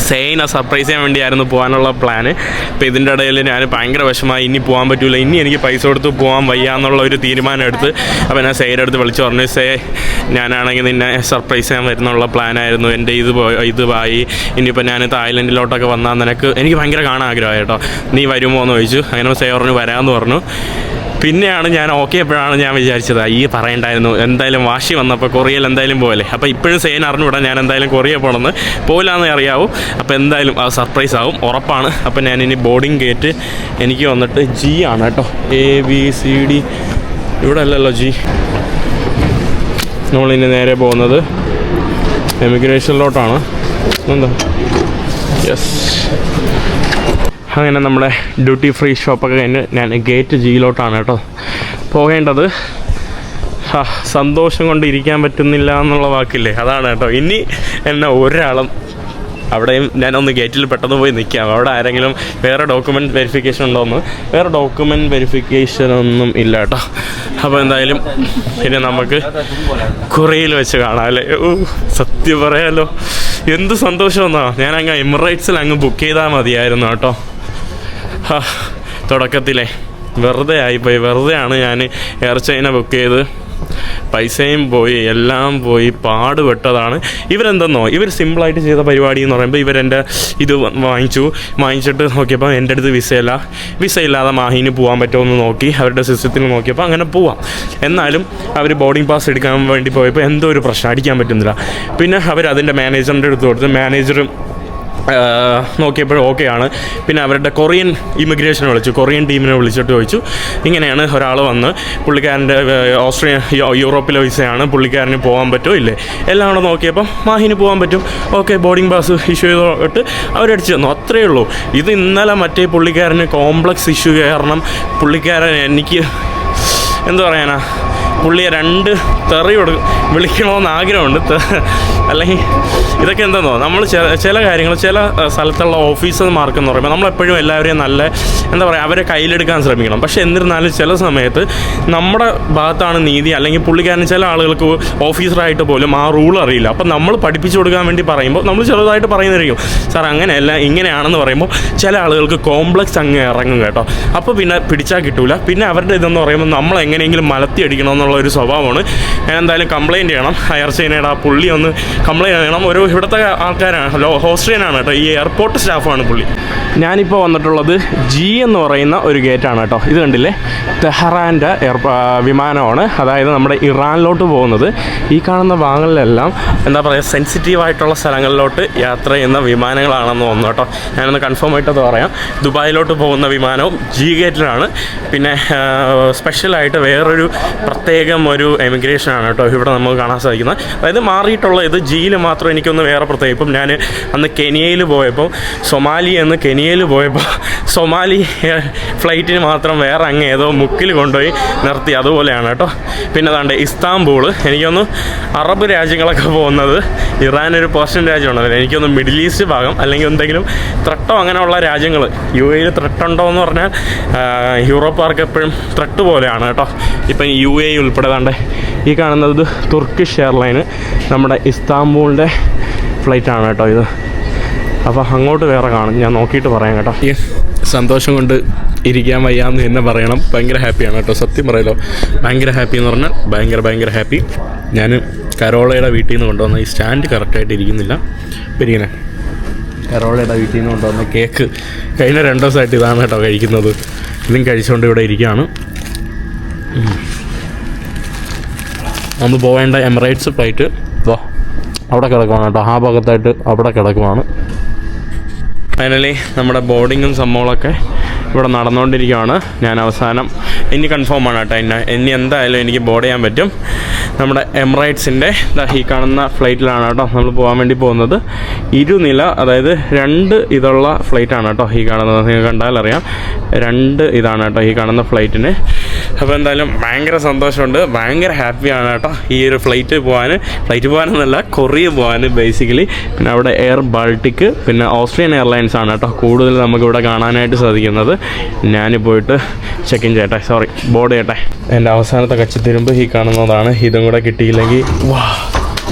സെയിനെ സർപ്രൈസ് ചെയ്യാൻ വേണ്ടിയായിരുന്നു പോകാനുള്ള പ്ലാന്. ഇപ്പോൾ ഇതിൻ്റെ ഇടയിൽ ഞാൻ ഭയങ്കര വിഷമമായി. ഇനി പോകാൻ പറ്റില്ല, ഇനി എനിക്ക് പൈസ കൊടുത്ത് പോകാൻ വയ്യ എന്നുള്ള ഒരു തീരുമാനം എടുത്ത്. അപ്പോൾ ഞാൻ സെയുടെ അടുത്ത് വിളിച്ച് പറഞ്ഞു, ഞാനാണെങ്കിൽ നിന്നെ സർപ്രൈസ് ചെയ്യാൻ വരുന്നുള്ള പ്ലാനായിരുന്നു. എൻ്റെ ഇതുമായി ഇനിയിപ്പോൾ ഞാൻ തായ്ലൻഡിലോട്ടൊക്കെ വന്നാൽ എനിക്ക് ഭയങ്കര കാണാൻ ആഗ്രഹമായി കേട്ടോ. നീ വരുമോ എന്ന് ചോദിച്ചു. അങ്ങനെ പറഞ്ഞു വരാമെന്ന് പറഞ്ഞു. പിന്നെയാണ് ഞാൻ ഓക്കെ എപ്പോഴാണ് ഞാൻ വിചാരിച്ചത് പറയണ്ടായിരുന്നു. എന്തായാലും വാശി വന്നപ്പോൾ കൊറിയയിൽ എന്തായാലും പോകല്ലേ. അപ്പോൾ ഇപ്പോഴും സെയിൻ അറിഞ്ഞുവിടാം ഞാൻ എന്തായാലും കൊറിയ പോകണമെന്ന്. പോകില്ലാന്ന് അറിയാവും. അപ്പോൾ എന്തായാലും അത് സർപ്രൈസ് ആവും, ഉറപ്പാണ്. അപ്പോൾ ഞാനിനി ബോർഡിങ് ഗേറ്റ് എനിക്ക് വന്നിട്ട് G ആണ് കേട്ടോ. ABCD ഇവിടെ അല്ലല്ലോ G. നമ്മളിനി നേരെ പോകുന്നത് എമിഗ്രേഷനിലോട്ടാണ്. എന്താ യെസ്. അങ്ങനെ നമ്മുടെ ഡ്യൂട്ടി ഫ്രീ ഷോപ്പൊക്കെ കഴിഞ്ഞ് ഞാൻ ഗേറ്റ് Gയിലോട്ടാണ് കേട്ടോ പോകേണ്ടത്. സന്തോഷം കൊണ്ട് ഇരിക്കാൻ പറ്റുന്നില്ല എന്നുള്ള വാക്കില്ലേ, അതാണ് കേട്ടോ. ഇനി എന്നെ ഒരാളും അവിടെയും ഞാനൊന്ന് ഗേറ്റിൽ പെട്ടെന്ന് പോയി നിൽക്കാം. അവിടെ ആരെങ്കിലും വേറെ ഡോക്യുമെൻറ്റ് വെരിഫിക്കേഷൻ ഉണ്ടോയെന്ന്. വേറെ ഡോക്യുമെൻറ്റ് വെരിഫിക്കേഷനൊന്നും ഇല്ല കേട്ടോ. അപ്പോൾ എന്തായാലും പിന്നെ നമുക്ക് കൊറിയയിൽ വെച്ച് കാണാം അല്ലേ. സത്യം പറയാമല്ലോ, എന്ത് സന്തോഷമെന്നാ. ഞാനങ്ങ് എമിറേറ്റ്സിൽ അങ്ങ് ബുക്ക് ചെയ്താൽ മതിയായിരുന്നു കേട്ടോ. തുടക്കത്തിലെ വെറുതെ ആയിപ്പോയി. വെറുതെയാണ് ഞാൻ എയർ ചൈന ബുക്ക് ചെയ്ത്. പൈസയും പോയി, എല്ലാം പോയി, പാടുപെട്ടതാണ്. ഇവരെന്തെന്നോ, ഇവർ സിമ്പിളായിട്ട് ചെയ്ത പരിപാടി എന്ന് പറയുമ്പോൾ ഇവരെൻ്റെ ഇത് വാങ്ങിച്ചിട്ട് നോക്കിയപ്പോൾ എൻ്റെ അടുത്ത് വിസ ഇല്ലാതെ മാഹിന് പോകാൻ പറ്റുമോ എന്ന് നോക്കി. അവരുടെ സിസ്റ്റത്തിൽ നോക്കിയപ്പോൾ അങ്ങനെ പോവാം. എന്നാലും അവർ ബോർഡിംഗ് പാസ് എടുക്കാൻ വേണ്ടി പോയപ്പോൾ എന്തോ ഒരു പ്രശ്നം, അടിക്കാൻ പറ്റുന്നില്ല. പിന്നെ അവരതിൻ്റെ മാനേജറിൻ്റെ അടുത്ത് കൊടുത്ത് മാനേജർ നോക്കിയപ്പോൾ ഓക്കെയാണ്. പിന്നെ അവരുടെ കൊറിയൻ ഇമിഗ്രേഷൻ കൊറിയൻ ടീമിനെ വിളിച്ചിട്ട് ചോദിച്ചു, ഇങ്ങനെയാണ് ഒരാൾ വന്ന് പുള്ളിക്കാരൻ്റെ യൂറോപ്പിലെ വിസയാണ്, പുള്ളിക്കാരന് പോകാൻ പറ്റുമോ ഇല്ലേ. എല്ലാം കൂടെ നോക്കിയപ്പം മാഹിന് പോകാൻ പറ്റും, ഓക്കെ ബോർഡിംഗ് പാസ് ഇഷ്യൂ ചെയ്തിട്ട് അവരടിച്ച് തന്നു. അത്രയേ ഉള്ളൂ. ഇത് ഇന്നലെ മറ്റേ പുള്ളിക്കാരന് കോംപ്ലക്സ് ഇഷ്യൂ കാരണം പുള്ളിക്കാരൻ എനിക്ക് എന്താ പറയാനാ, പുള്ളിയെ 2 തെറി വിളിക്കണമെന്ന് ആഗ്രഹമുണ്ട്. അല്ലെങ്കിൽ ഇതൊക്കെ എന്താണെന്നോ, നമ്മൾ ചില കാര്യങ്ങൾ ചില സ്ഥലത്തുള്ള ഓഫീസർമാർക്കെന്ന് പറയുമ്പോൾ നമ്മളെപ്പോഴും എല്ലാവരെയും നല്ല എന്താ പറയുക അവരെ കയ്യിലെടുക്കാൻ ശ്രമിക്കണം. പക്ഷേ എന്നിരുന്നാലും ചില സമയത്ത് നമ്മുടെ ഭാഗത്താണ് നീതി. അല്ലെങ്കിൽ പുള്ളിക്കാരൻ ചില ആളുകൾക്ക് ഓഫീസറായിട്ട് പോലും ആ റൂൾ അറിയില്ല. അപ്പം നമ്മൾ പഠിപ്പിച്ചു കൊടുക്കാൻ വേണ്ടി പറയുമ്പോൾ നമ്മൾ ചെറുതായിട്ട് പറയുന്നതായിരിക്കും, സാർ അങ്ങനെയല്ല ഇങ്ങനെയാണെന്ന് പറയുമ്പോൾ ചില ആളുകൾക്ക് കോംപ്ലക്സ് അങ്ങ് ഇറങ്ങും കേട്ടോ. അപ്പോൾ പിന്നെ പിടിച്ചാൽ കിട്ടൂല. പിന്നെ അവരുടെ ഇതെന്ന് പറയുമ്പോൾ നമ്മൾ എങ്ങനെയെങ്കിലും മലത്തി അടിക്കണമെന്നുള്ള ഒരു സ്വഭാവമാണ്. ഞാൻ എന്തായാലും കംപ്ലയിൻറ്റ് ചെയ്യണം. എയർ ചൈനയുടെ ആ പുള്ളി ഒന്ന് കംപ്ലയിൻറ്റ് ചെയ്യണം. ഒരു ഇവിടുത്തെ ആൾക്കാരാണ്, ഓസ്ട്രിയനാണ് കേട്ടോ, ഈ എയർപോർട്ട് സ്റ്റാഫാണ് പുള്ളി. ഞാനിപ്പോൾ വന്നിട്ടുള്ളത് G എന്ന് പറയുന്ന ഒരു ഗേറ്റാണ് കേട്ടോ. ഇത് കണ്ടില്ലേ, തെഹ്റാൻ്റെ വിമാനമാണ്, അതായത് നമ്മുടെ ഇറാനിലോട്ട് പോകുന്നത്. ഈ കാണുന്ന ഭാഗങ്ങളിലെല്ലാം എന്താ പറയുക സെൻസിറ്റീവായിട്ടുള്ള സ്ഥലങ്ങളിലോട്ട് യാത്ര ചെയ്യുന്ന വിമാനങ്ങളാണെന്ന് തോന്നുന്നു കേട്ടോ. ഞാനൊന്ന് കൺഫേം ആയിട്ടത് പറയാം. ദുബായിലോട്ട് പോകുന്ന വിമാനവും G ഗേറ്റിലാണ്. പിന്നെ സ്പെഷ്യലായിട്ട് വേറൊരു പ്രത്യേകം ഒരു എമിഗ്രേഷനാണ് കേട്ടോ ഇവിടെ നമുക്ക് കാണാൻ സാധിക്കുന്നത്. അതായത് മാറിയിട്ടുള്ള ഇത് Gയിൽ മാത്രം എനിക്കൊന്ന് വേറെ പ്രത്യേകം. ഇപ്പം ഞാൻ അന്ന് കെനിയയിൽ പോയപ്പോൾ കെനിയയിൽ പോയപ്പോൾ സൊമാലി ഫ്ലൈറ്റിന് മാത്രം വേറെ അങ്ങ് ഏതോ മുക്കിൽ കൊണ്ടുപോയി നിർത്തി, അതുപോലെയാണ് കേട്ടോ. പിന്നെ അതാണ്ട് ഇസ്താംബൂൾ, എനിക്കൊന്ന് അറബ് രാജ്യങ്ങളൊക്കെ പോകുന്നത്, ഇറാൻ ഒരു പേർഷ്യൻ രാജ്യമാണല്ലോ, എനിക്കൊന്ന് മിഡിൽ ഈസ്റ്റ് ഭാഗം അല്ലെങ്കിൽ എന്തെങ്കിലും ത്രട്ടോ അങ്ങനെയുള്ള രാജ്യങ്ങൾ. UAE ത്രട്ടുണ്ടോ എന്ന് പറഞ്ഞാൽ യൂറോപ്പുകാർക്ക് എപ്പോഴും ത്രട്ട് പോലെയാണ് കേട്ടോ. ഇപ്പം UAE ഉൾപ്പെടെ താണ്ടെ ഈ കാണുന്നത് തുർക്കിഷ് എയർലൈന് നമ്മുടെ ഇസ്താംബൂളിൻ്റെ ഫ്ലൈറ്റാണ് കേട്ടോ ഇത്. അപ്പോൾ അങ്ങോട്ട് വേറെ കാണും, ഞാൻ നോക്കിയിട്ട് പറയാം കേട്ടോ. സന്തോഷം കൊണ്ട് ഇരിക്കാൻ വയ്യാന്ന് തന്നെ പറയണം. ഭയങ്കര ഹാപ്പിയാണ് കേട്ടോ, സത്യം പറയല്ലോ. ഭയങ്കര ഹാപ്പി എന്ന് പറഞ്ഞാൽ ഭയങ്കര ഹാപ്പി. ഞാൻ കരോളയുടെ വീട്ടിൽ നിന്ന് കൊണ്ടുവന്ന ഈ സ്റ്റാൻഡ് കറക്റ്റായിട്ട് ഇരിക്കുന്നില്ല. പിന്നെ കരോളയുടെ വീട്ടിൽ നിന്ന് കൊണ്ടുവന്ന കേക്ക് കഴിഞ്ഞ 2 ദിവസമായിട്ട് ഇതാണ് കേട്ടോ കഴിക്കുന്നത്. ഇതും കഴിച്ചുകൊണ്ട് ഇവിടെ ഇരിക്കുകയാണ്. നമ്മൾ പോവേണ്ട എമിറേറ്റ്സ് ഫ്ലൈറ്റ് അവിടെ കിടക്കുവാണ് കേട്ടോ, ആ ഭാഗത്തായിട്ട് അവിടെ കിടക്കുവാണ്. ഫൈനലി നമ്മുടെ ബോർഡിങ്ങും സംഭവങ്ങളൊക്കെ ഇവിടെ നടന്നുകൊണ്ടിരിക്കുകയാണ്. ഞാൻ അവസാനം ഇനി കൺഫേം ആണ് കേട്ടോ, ഇനി എന്തായാലും എനിക്ക് ബോർഡ് ചെയ്യാൻ പറ്റും. നമ്മുടെ എമിറേറ്റ്സിൻ്റെ ഈ കാണുന്ന ഫ്ലൈറ്റിലാണ് കേട്ടോ നമ്മൾ പോകാൻ വേണ്ടി പോകുന്നത്. ഇരുനില, അതായത് 2 ഇതുള്ള ഫ്ലൈറ്റാണ് കേട്ടോ ഈ കാണുന്നത്. നിങ്ങൾ കണ്ടാലറിയാം 2 ഇതാണ് കേട്ടോ ഈ കാണുന്ന ഫ്ലൈറ്റിന്. അപ്പോൾ എന്തായാലും ഭയങ്കര സന്തോഷമുണ്ട്, ഭയങ്കര ഹാപ്പിയാണ് കേട്ടോ ഈ ഒരു ഫ്ലൈറ്റ് പോകാനെന്നല്ല കൊറിയ പോകാൻ ബേസിക്കലി. പിന്നെ അവിടെ എയർ ബാൾട്ടിക്, പിന്നെ ഓസ്ട്രിയൻ എയർലൈൻസ് ആണ് കേട്ടോ കൂടുതൽ നമുക്കിവിടെ കാണാനായിട്ട് സാധിക്കുന്നത്. ഞാൻ പോയിട്ട് ചെക്ക് ഇൻ ചെയ്യട്ടെ, ബോർഡ് ചെയ്യട്ടെ. എൻ്റെ അവസാനത്തെ കച്ചിത്തിരുമ്പ് ഈ കാണുന്നതാണ്. ഇതും കൂടെ കിട്ടിയില്ലെങ്കിൽ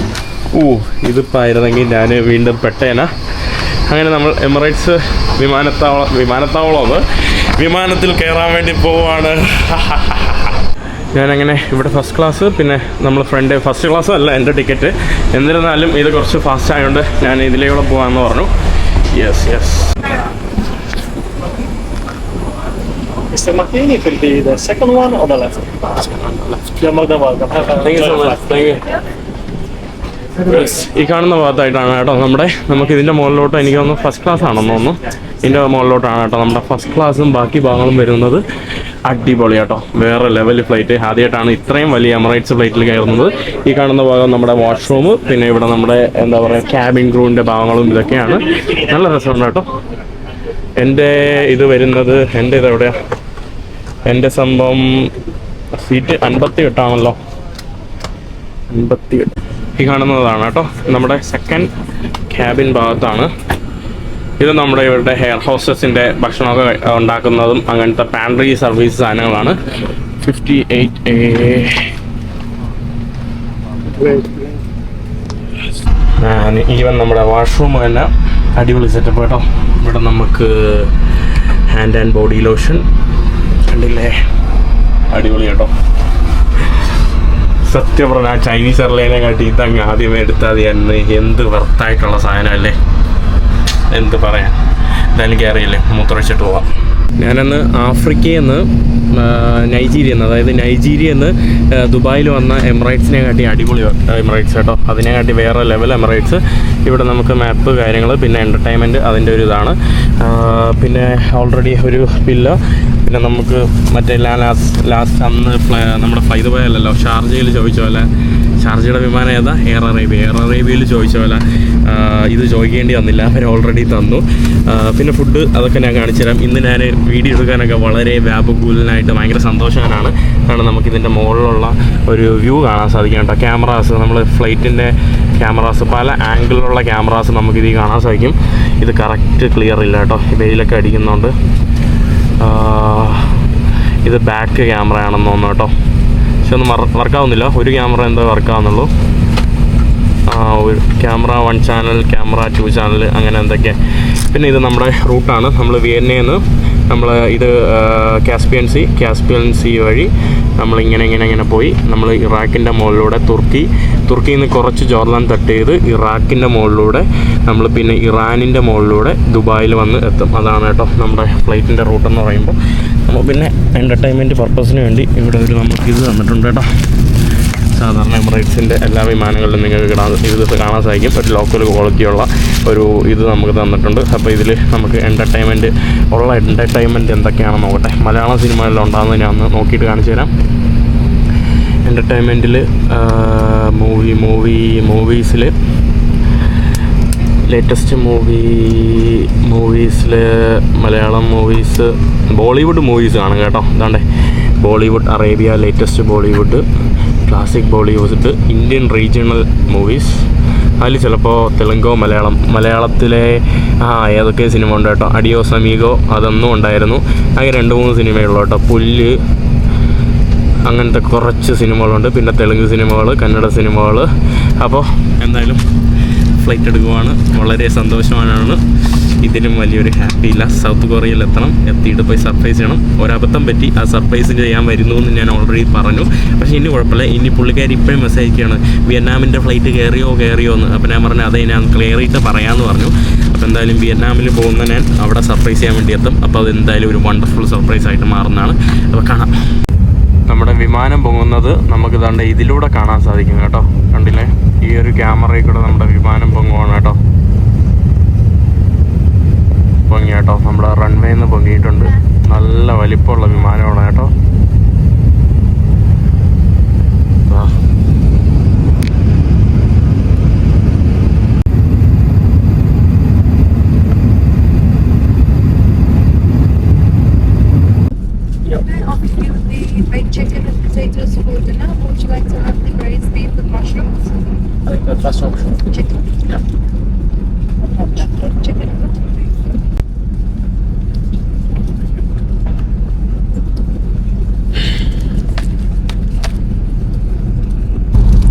ഇതിപ്പോൾ ആയിരുന്നെങ്കിൽ ഞാൻ വീണ്ടും പെട്ടേന. അങ്ങനെ നമ്മൾ എമിറേറ്റ്സ് വിമാനത്തിൽ കയറാൻ വേണ്ടി പോവാണ്. ഞാനങ്ങനെ ഇവിടെ ഫസ്റ്റ് ക്ലാസ്, പിന്നെ നമ്മൾ ഫസ്റ്റ് ക്ലാസ് അല്ല എൻ്റെ ടിക്കറ്റ്. എന്നിരുന്നാലും ഇത് കുറച്ച് ഫാസ്റ്റ് ആയതുകൊണ്ട് ഞാൻ ഇതിലേക്കൂടെ പോകാമെന്ന് പറഞ്ഞു. Yes. Mr. Martini, will be the second one or the left? You're more than welcome. Thank you so much. Thank you. ഈ കാണുന്ന ഭാഗത്തായിട്ടാണ് കേട്ടോ നമുക്ക് ഇതിൻ്റെ മുകളിലോട്ട്, എനിക്ക് തോന്നുന്നു ഫസ്റ്റ് ക്ലാസ് ആണെന്ന് തോന്നുന്നു, ഇതിൻ്റെ മുകളിലോട്ടാണ് കേട്ടോ നമ്മുടെ ഫസ്റ്റ് ക്ലാസ്സും ബാക്കി ഭാഗങ്ങളും വരുന്നത്. അടിപൊളി കേട്ടോ, വേറെ ലെവൽ ഫ്ലൈറ്റ്. ആദ്യമായിട്ടാണ് ഇത്രയും വലിയ എമിറേറ്റ്സ് ഫ്ലൈറ്റിൽ കയറുന്നത്. ഈ കാണുന്ന ഭാഗം നമ്മുടെ വാഷ്റൂം, പിന്നെ ഇവിടെ നമ്മുടെ എന്താ പറയുക ക്യാബിൻ ക്രൂവിൻ്റെ ഭാഗങ്ങളും ഇതൊക്കെയാണ്. നല്ല രസമുണ്ട് കേട്ടോ. എൻ്റെ ഇത് വരുന്നത്, എൻ്റെ ഇതെവിടെയാണ്, എൻ്റെ സംഭവം സീറ്റ് 58 58. ഈ കാണുന്നതാണ് കേട്ടോ നമ്മുടെ സെക്കൻഡ് ക്യാബിൻ ഭാഗത്താണ്. ഇത് നമ്മുടെ ഇവരുടെ ഹെയർ ഹോസ്റ്റസിൻ്റെ ഭക്ഷണമൊക്കെ ഉണ്ടാക്കുന്നതും അങ്ങനത്തെ പാൻട്രി സർവീസ് സാധനങ്ങളാണ്. 58A. ഈവൻ നമ്മുടെ വാഷ്റൂം തന്നെ അടിപൊളി സെറ്റപ്പ് കേട്ടോ. ഇവിടെ നമുക്ക് ഹാൻഡ് ആൻഡ് ബോഡി ലോഷൻ കണ്ടില്ലേ, അടിപൊളി കേട്ടോ. സത്യം പറഞ്ഞാൽ ചൈനീസ് എയർലൈനെ കാട്ടി ഇതങ്ങ് ആദ്യമേ എടുത്താൽ എന്ന് എന്ത് വർത്തായിട്ടുള്ള സാധനമല്ലേ, എന്ത് പറയാൻ. എന്തായാലും കയറിയില്ലേ, മൂത്രമൊഴിച്ചിട്ട് പോവാം. ഞാനന്ന് ആഫ്രിക്കയിൽ നിന്ന് അതായത് നൈജീരിയയിൽ നിന്ന് ദുബായിൽ വന്ന എമിറേറ്റ്സിനെ കാട്ടി അടിപൊളി എമിറേറ്റ്സ് കേട്ടോ. അതിനെ കാട്ടി വേറെ ലെവൽ എമിറേറ്റ്സ്. ഇവിടെ നമുക്ക് മാപ്പ് കാര്യങ്ങൾ, പിന്നെ എൻ്റർടൈൻമെൻറ്റ് അതിൻ്റെ ഒരു ഇതാണ്. പിന്നെ ഓൾറെഡി ഒരു ബില്ല്. പിന്നെ നമുക്ക് മറ്റേ ലാസ്റ്റ് അന്ന് നമ്മുടെ ഫ്ലൈറ്റ് പോയാലല്ലോ, ഷാർജയിൽ ചോദിച്ച പോലെ, ഷാർജയുടെ വിമാനം ഏതാ, എയർ അറേബ്യയിൽ ചോദിച്ച പോലെ ഇത് ചോദിക്കേണ്ടി വന്നില്ല, അവർ ഓൾറെഡി തന്നു. പിന്നെ ഫുഡ് അതൊക്കെ ഞാൻ കാണിച്ചു തരാം. ഇന്ന് ഞാൻ വീഡിയോ എടുക്കാനൊക്കെ വളരെ വ്യാപകൂലനായിട്ട് ഭയങ്കര സന്തോഷവാനാണ്. കാരണം നമുക്കിതിൻ്റെ മുകളിലുള്ള ഒരു വ്യൂ കാണാൻ സാധിക്കും കേട്ടോ. ക്യാമറാസ്, നമ്മൾ ഫ്ലൈറ്റിൻ്റെ ക്യാമറാസ്, പല ആംഗിളിലുള്ള ക്യാമറാസ് നമുക്കിതിൽ കാണാൻ സാധിക്കും. ഇത് കറക്റ്റ് ക്ലിയർ ഇല്ല കേട്ടോ, വെയിലൊക്കെ അടിക്കുന്നുണ്ട്. ഇത് ബാക്ക് ക്യാമറ ആണെന്ന് തോന്നുന്നു കേട്ടോ, പക്ഷെ ഒന്നും വർക്കാവുന്നില്ല. ഒരു ക്യാമറ എന്തോ വർക്കാവുന്നുള്ളൂ. ഒരു ക്യാമറ 1 ചാനൽ, ക്യാമറ 2 ചാനൽ, അങ്ങനെ എന്തൊക്കെ. പിന്നെ ഇത് നമ്മുടെ റൂട്ടാണ്. നമ്മൾ വിയന്നയിൽ നിന്ന് ഇത് കാസ്പിയൻ സീ വഴി നമ്മളിങ്ങനെ പോയി നമ്മൾ ഇറാഖിൻ്റെ മുകളിലൂടെ തുർക്കിയിൽ നിന്ന് കുറച്ച് ജോർദാൻ തട്ട് ചെയ്ത് ഇറാഖിൻ്റെ മുകളിലൂടെ നമ്മൾ പിന്നെ ഇറാനിൻ്റെ മുകളിലൂടെ ദുബായിൽ വന്ന് എത്തും. അതാണ് കേട്ടോ നമ്മുടെ ഫ്ലൈറ്റിൻ്റെ റൂട്ടെന്ന് പറയുമ്പോൾ. നമ്മൾ പിന്നെ എൻ്റർടൈൻമെൻറ്റ് പർപ്പസിന് വേണ്ടി ഇവിടെ നമുക്കിത് തന്നിട്ടുണ്ട് കേട്ടോ. സാധാരണ എമിറേറ്റ്സിൻ്റെ എല്ലാ വിമാനങ്ങളിലും നിങ്ങൾക്ക് ഇത് കാണാൻ സാധിക്കും. ഒരു ലോക്കൽ ക്വാളിറ്റിയുള്ള ഒരു ഇത് നമുക്ക് തന്നിട്ടുണ്ട്. അപ്പോൾ ഇതിൽ നമുക്ക് എൻ്റർടൈൻമെൻറ്റ് എന്തൊക്കെയാണെന്ന് നോക്കട്ടെ. മലയാളം സിനിമകളിലുണ്ടാകുന്നത് ഞാൻ ഒന്ന് നോക്കിയിട്ട് കാണിച്ചു തരാം. എൻ്റർടൈൻമെൻറ്റിൽ മൂവീസിൽ ലേറ്റസ്റ്റ് മൂവീസിൽ മലയാളം മൂവീസ്, ബോളിവുഡ് മൂവീസ് കാണും കേട്ടോ. അതാണ്ടേ Bollywood, Arabia, latest Bollywood, classic Bollywood, Indian regional movies. അതിൽ ചിലപ്പോൾ തെലുങ്കോ മലയാളത്തിലെ ഏതൊക്കെ സിനിമ ഉണ്ട് കേട്ടോ. അഡിയോസ് അമീഗോ അതൊന്നും ഉണ്ടായിരുന്നു. അങ്ങനെ 2-3 സിനിമയുള്ളൂ കേട്ടോ. പുല്ല്, അങ്ങനത്തെ കുറച്ച് സിനിമകളുണ്ട്. പിന്നെ തെലുങ്ക് സിനിമകൾ, കന്നഡ സിനിമകൾ. അപ്പോൾ എന്തായാലും ഫ്ലൈറ്റ് എടുക്കുവാണ്, വളരെ സന്തോഷവാനാണ്. ഇതിലും വലിയൊരു ഹാപ്പി ഇല്ല. സൗത്ത് കൊറിയയിൽ എത്തിയിട്ട് പോയി സർപ്രൈസ് ചെയ്യണം. ഒരബദ്ധം പറ്റി, ആ സർപ്രൈസ് ചെയ്യാൻ വരുന്നു എന്ന് ഞാൻ ഓൾറെഡി പറഞ്ഞു. പക്ഷേ ഇനി കുഴപ്പമില്ല. ഇനി പുള്ളിക്കാരി ഇപ്പോഴും മെസ്സേജ് അയക്കുകയാണ്, വിയറ്റ്നാമിൻ്റെ ഫ്ലൈറ്റ് കയറിയോ എന്ന്. അപ്പോൾ ഞാൻ പറഞ്ഞു അതേ ഞാൻ ക്ലിയറായിട്ട് പറയാമെന്ന് പറഞ്ഞു. അപ്പോൾ എന്തായാലും വിയറ്റ്നാമിൽ പോകുന്ന ഞാൻ അവിടെ സർപ്രൈസ് ചെയ്യാൻ വേണ്ടി എത്തും. അപ്പോൾ അത് എന്തായാലും ഒരു വണ്ടർഫുൾ സർപ്രൈസ് ആയിട്ട് മാറുന്നതാണ്. അപ്പോൾ കാണാം. നമ്മുടെ വിമാനം പൊങ്ങുന്നത് നമുക്ക് ദാണ്ട് ഇതിലൂടെ കാണാൻ സാധിക്കും കേട്ടോ. കണ്ടില്ലേ, ഈ ഒരു ക്യാമറയിൽ കൂടെ നമ്മുടെ വിമാനം പൊങ്ങുവാണ് കേട്ടോ. പൊങ്ങി കേട്ടോ, നമ്മുടെ റൺവേന്ന് പൊങ്ങിയിട്ടുണ്ട്. നല്ല വലിപ്പമുള്ള വിമാനമാണ് കേട്ടോ. Obviously, with the baked chicken and potatoes for dinner. Would you like to have the braised beef with mushrooms? I think the first option. Chicken. Yeah. Chicken.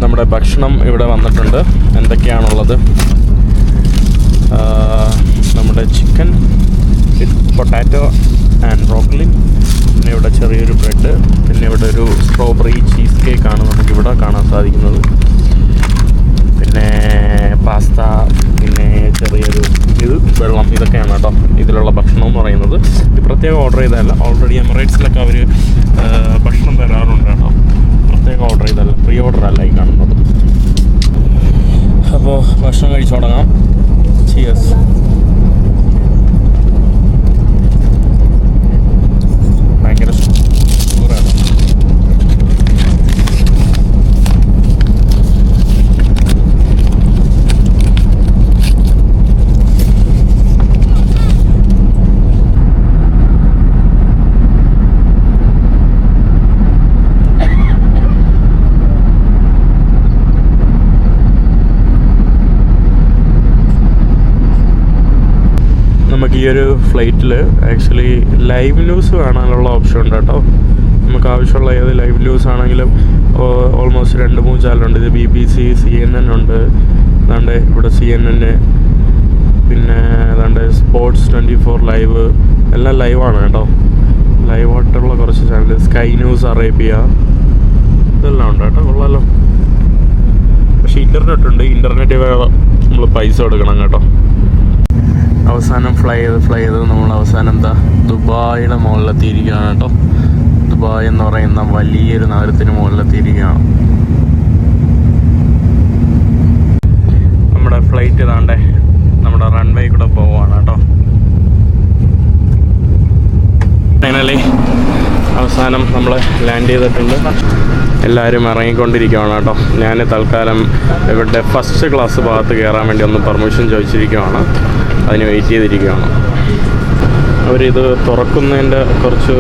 നമ്മുടെ ഭക്ഷണം ഇവിടെ വന്നിട്ടുണ്ട്. എന്തൊക്കെയാണുള്ളത്? നമ്മുടെ ചിക്കൻ, പൊട്ടാറ്റോ ആൻഡ് ബ്രോക്കലി, പിന്നെ ഇവിടെ ചെറിയൊരു bread, പിന്നെ ഇവിടെ ഒരു സ്ട്രോബെറി ചീസ് കേക്കാണ് നമുക്കിവിടെ കാണാൻ സാധിക്കുന്നത്. പിന്നെ പാസ്ത, പിന്നെ ചെറിയൊരു വെള്ളം, ഇതൊക്കെയാണ് കേട്ടോ ഇതിലുള്ള ഭക്ഷണം എന്ന് പറയുന്നത്. ഇത് പ്രത്യേകം ഓർഡർ ചെയ്തതല്ല, ഓൾറെഡി എമിറേറ്റ്സിലൊക്കെ അവർ ഭക്ഷണം തരാറുണ്ട് കേട്ടോ. പ്രത്യേകം ഓർഡർ ചെയ്തതല്ല, പ്രീ ഓർഡർ അല്ല ഈ കാണുന്നത്. അപ്പോൾ ഭക്ഷണം കഴിച്ചു തുടങ്ങാം. ചിയേഴ്സ്. ഭയങ്കര ചൂടാണ്. നമുക്ക് ഈ ഒരു ഫ്ലൈറ്റിൽ ആക്ച്വലി ലൈവ് ന്യൂസ് കാണാനുള്ള ഓപ്ഷൻ ഉണ്ട് കേട്ടോ. നമുക്ക് ആവശ്യമുള്ള ഏത് ലൈവ് ന്യൂസ് ആണെങ്കിലും ഓൾമോസ്റ്റ് 2-3 ചാനലുണ്ട്. ഇത് BBC, CNN ഉണ്ട്. അതാണ്ട് ഇവിടെ CNN, പിന്നെ അതാണ്ട് സ്പോർട്സ് 24 ലൈവ്, എല്ലാം ലൈവാണ് കേട്ടോ. ലൈവായിട്ടുള്ള കുറച്ച് ചാനൽ, സ്കൈ ന്യൂസ് അറേബ്യ, ഇതെല്ലാം ഉണ്ട് കേട്ടോ. കൊള്ളാമല്ലോ. പക്ഷേ ഇൻ്റർനെറ്റ് ഉണ്ട്. ഇൻ്റർനെറ്റ് വേറെ നമ്മൾ പൈസ കൊടുക്കണം കേട്ടോ. അവസാനം ഫ്ലൈ ചെയ്ത് നമ്മൾ അവസാനം എന്താ ദുബായിയുടെ മുകളിലെത്തിയിരിക്കുകയാണ് കേട്ടോ. ദുബായ് എന്ന് പറയുന്ന വലിയൊരു നഗരത്തിന് മുകളിലെത്തിയിരിക്കുകയാണ്. നമ്മുടെ ഫ്ലൈറ്റ് ഇതാണ്ടേ നമ്മുടെ റൺവേ കൂടെ പോവുകയാണ് കേട്ടോ. ഫൈനലി അവസാനം നമ്മൾ ലാൻഡ് ചെയ്തിട്ടുണ്ട്. എല്ലാവരും ഇറങ്ങിക്കൊണ്ടിരിക്കുകയാണ് കേട്ടോ. ഞാൻ തൽക്കാലം ഇവരുടെ ഫസ്റ്റ് ക്ലാസ് ഭാഗത്ത് കയറാൻ വേണ്ടി ഒന്ന് പെർമിഷൻ ചോദിച്ചിരിക്കുകയാണ്. അതിന് വെയിറ്റ് ചെയ്തിരിക്കുകയാണ്. അവരിത് തുറക്കുന്നതിൻ്റെ കുറച്ച്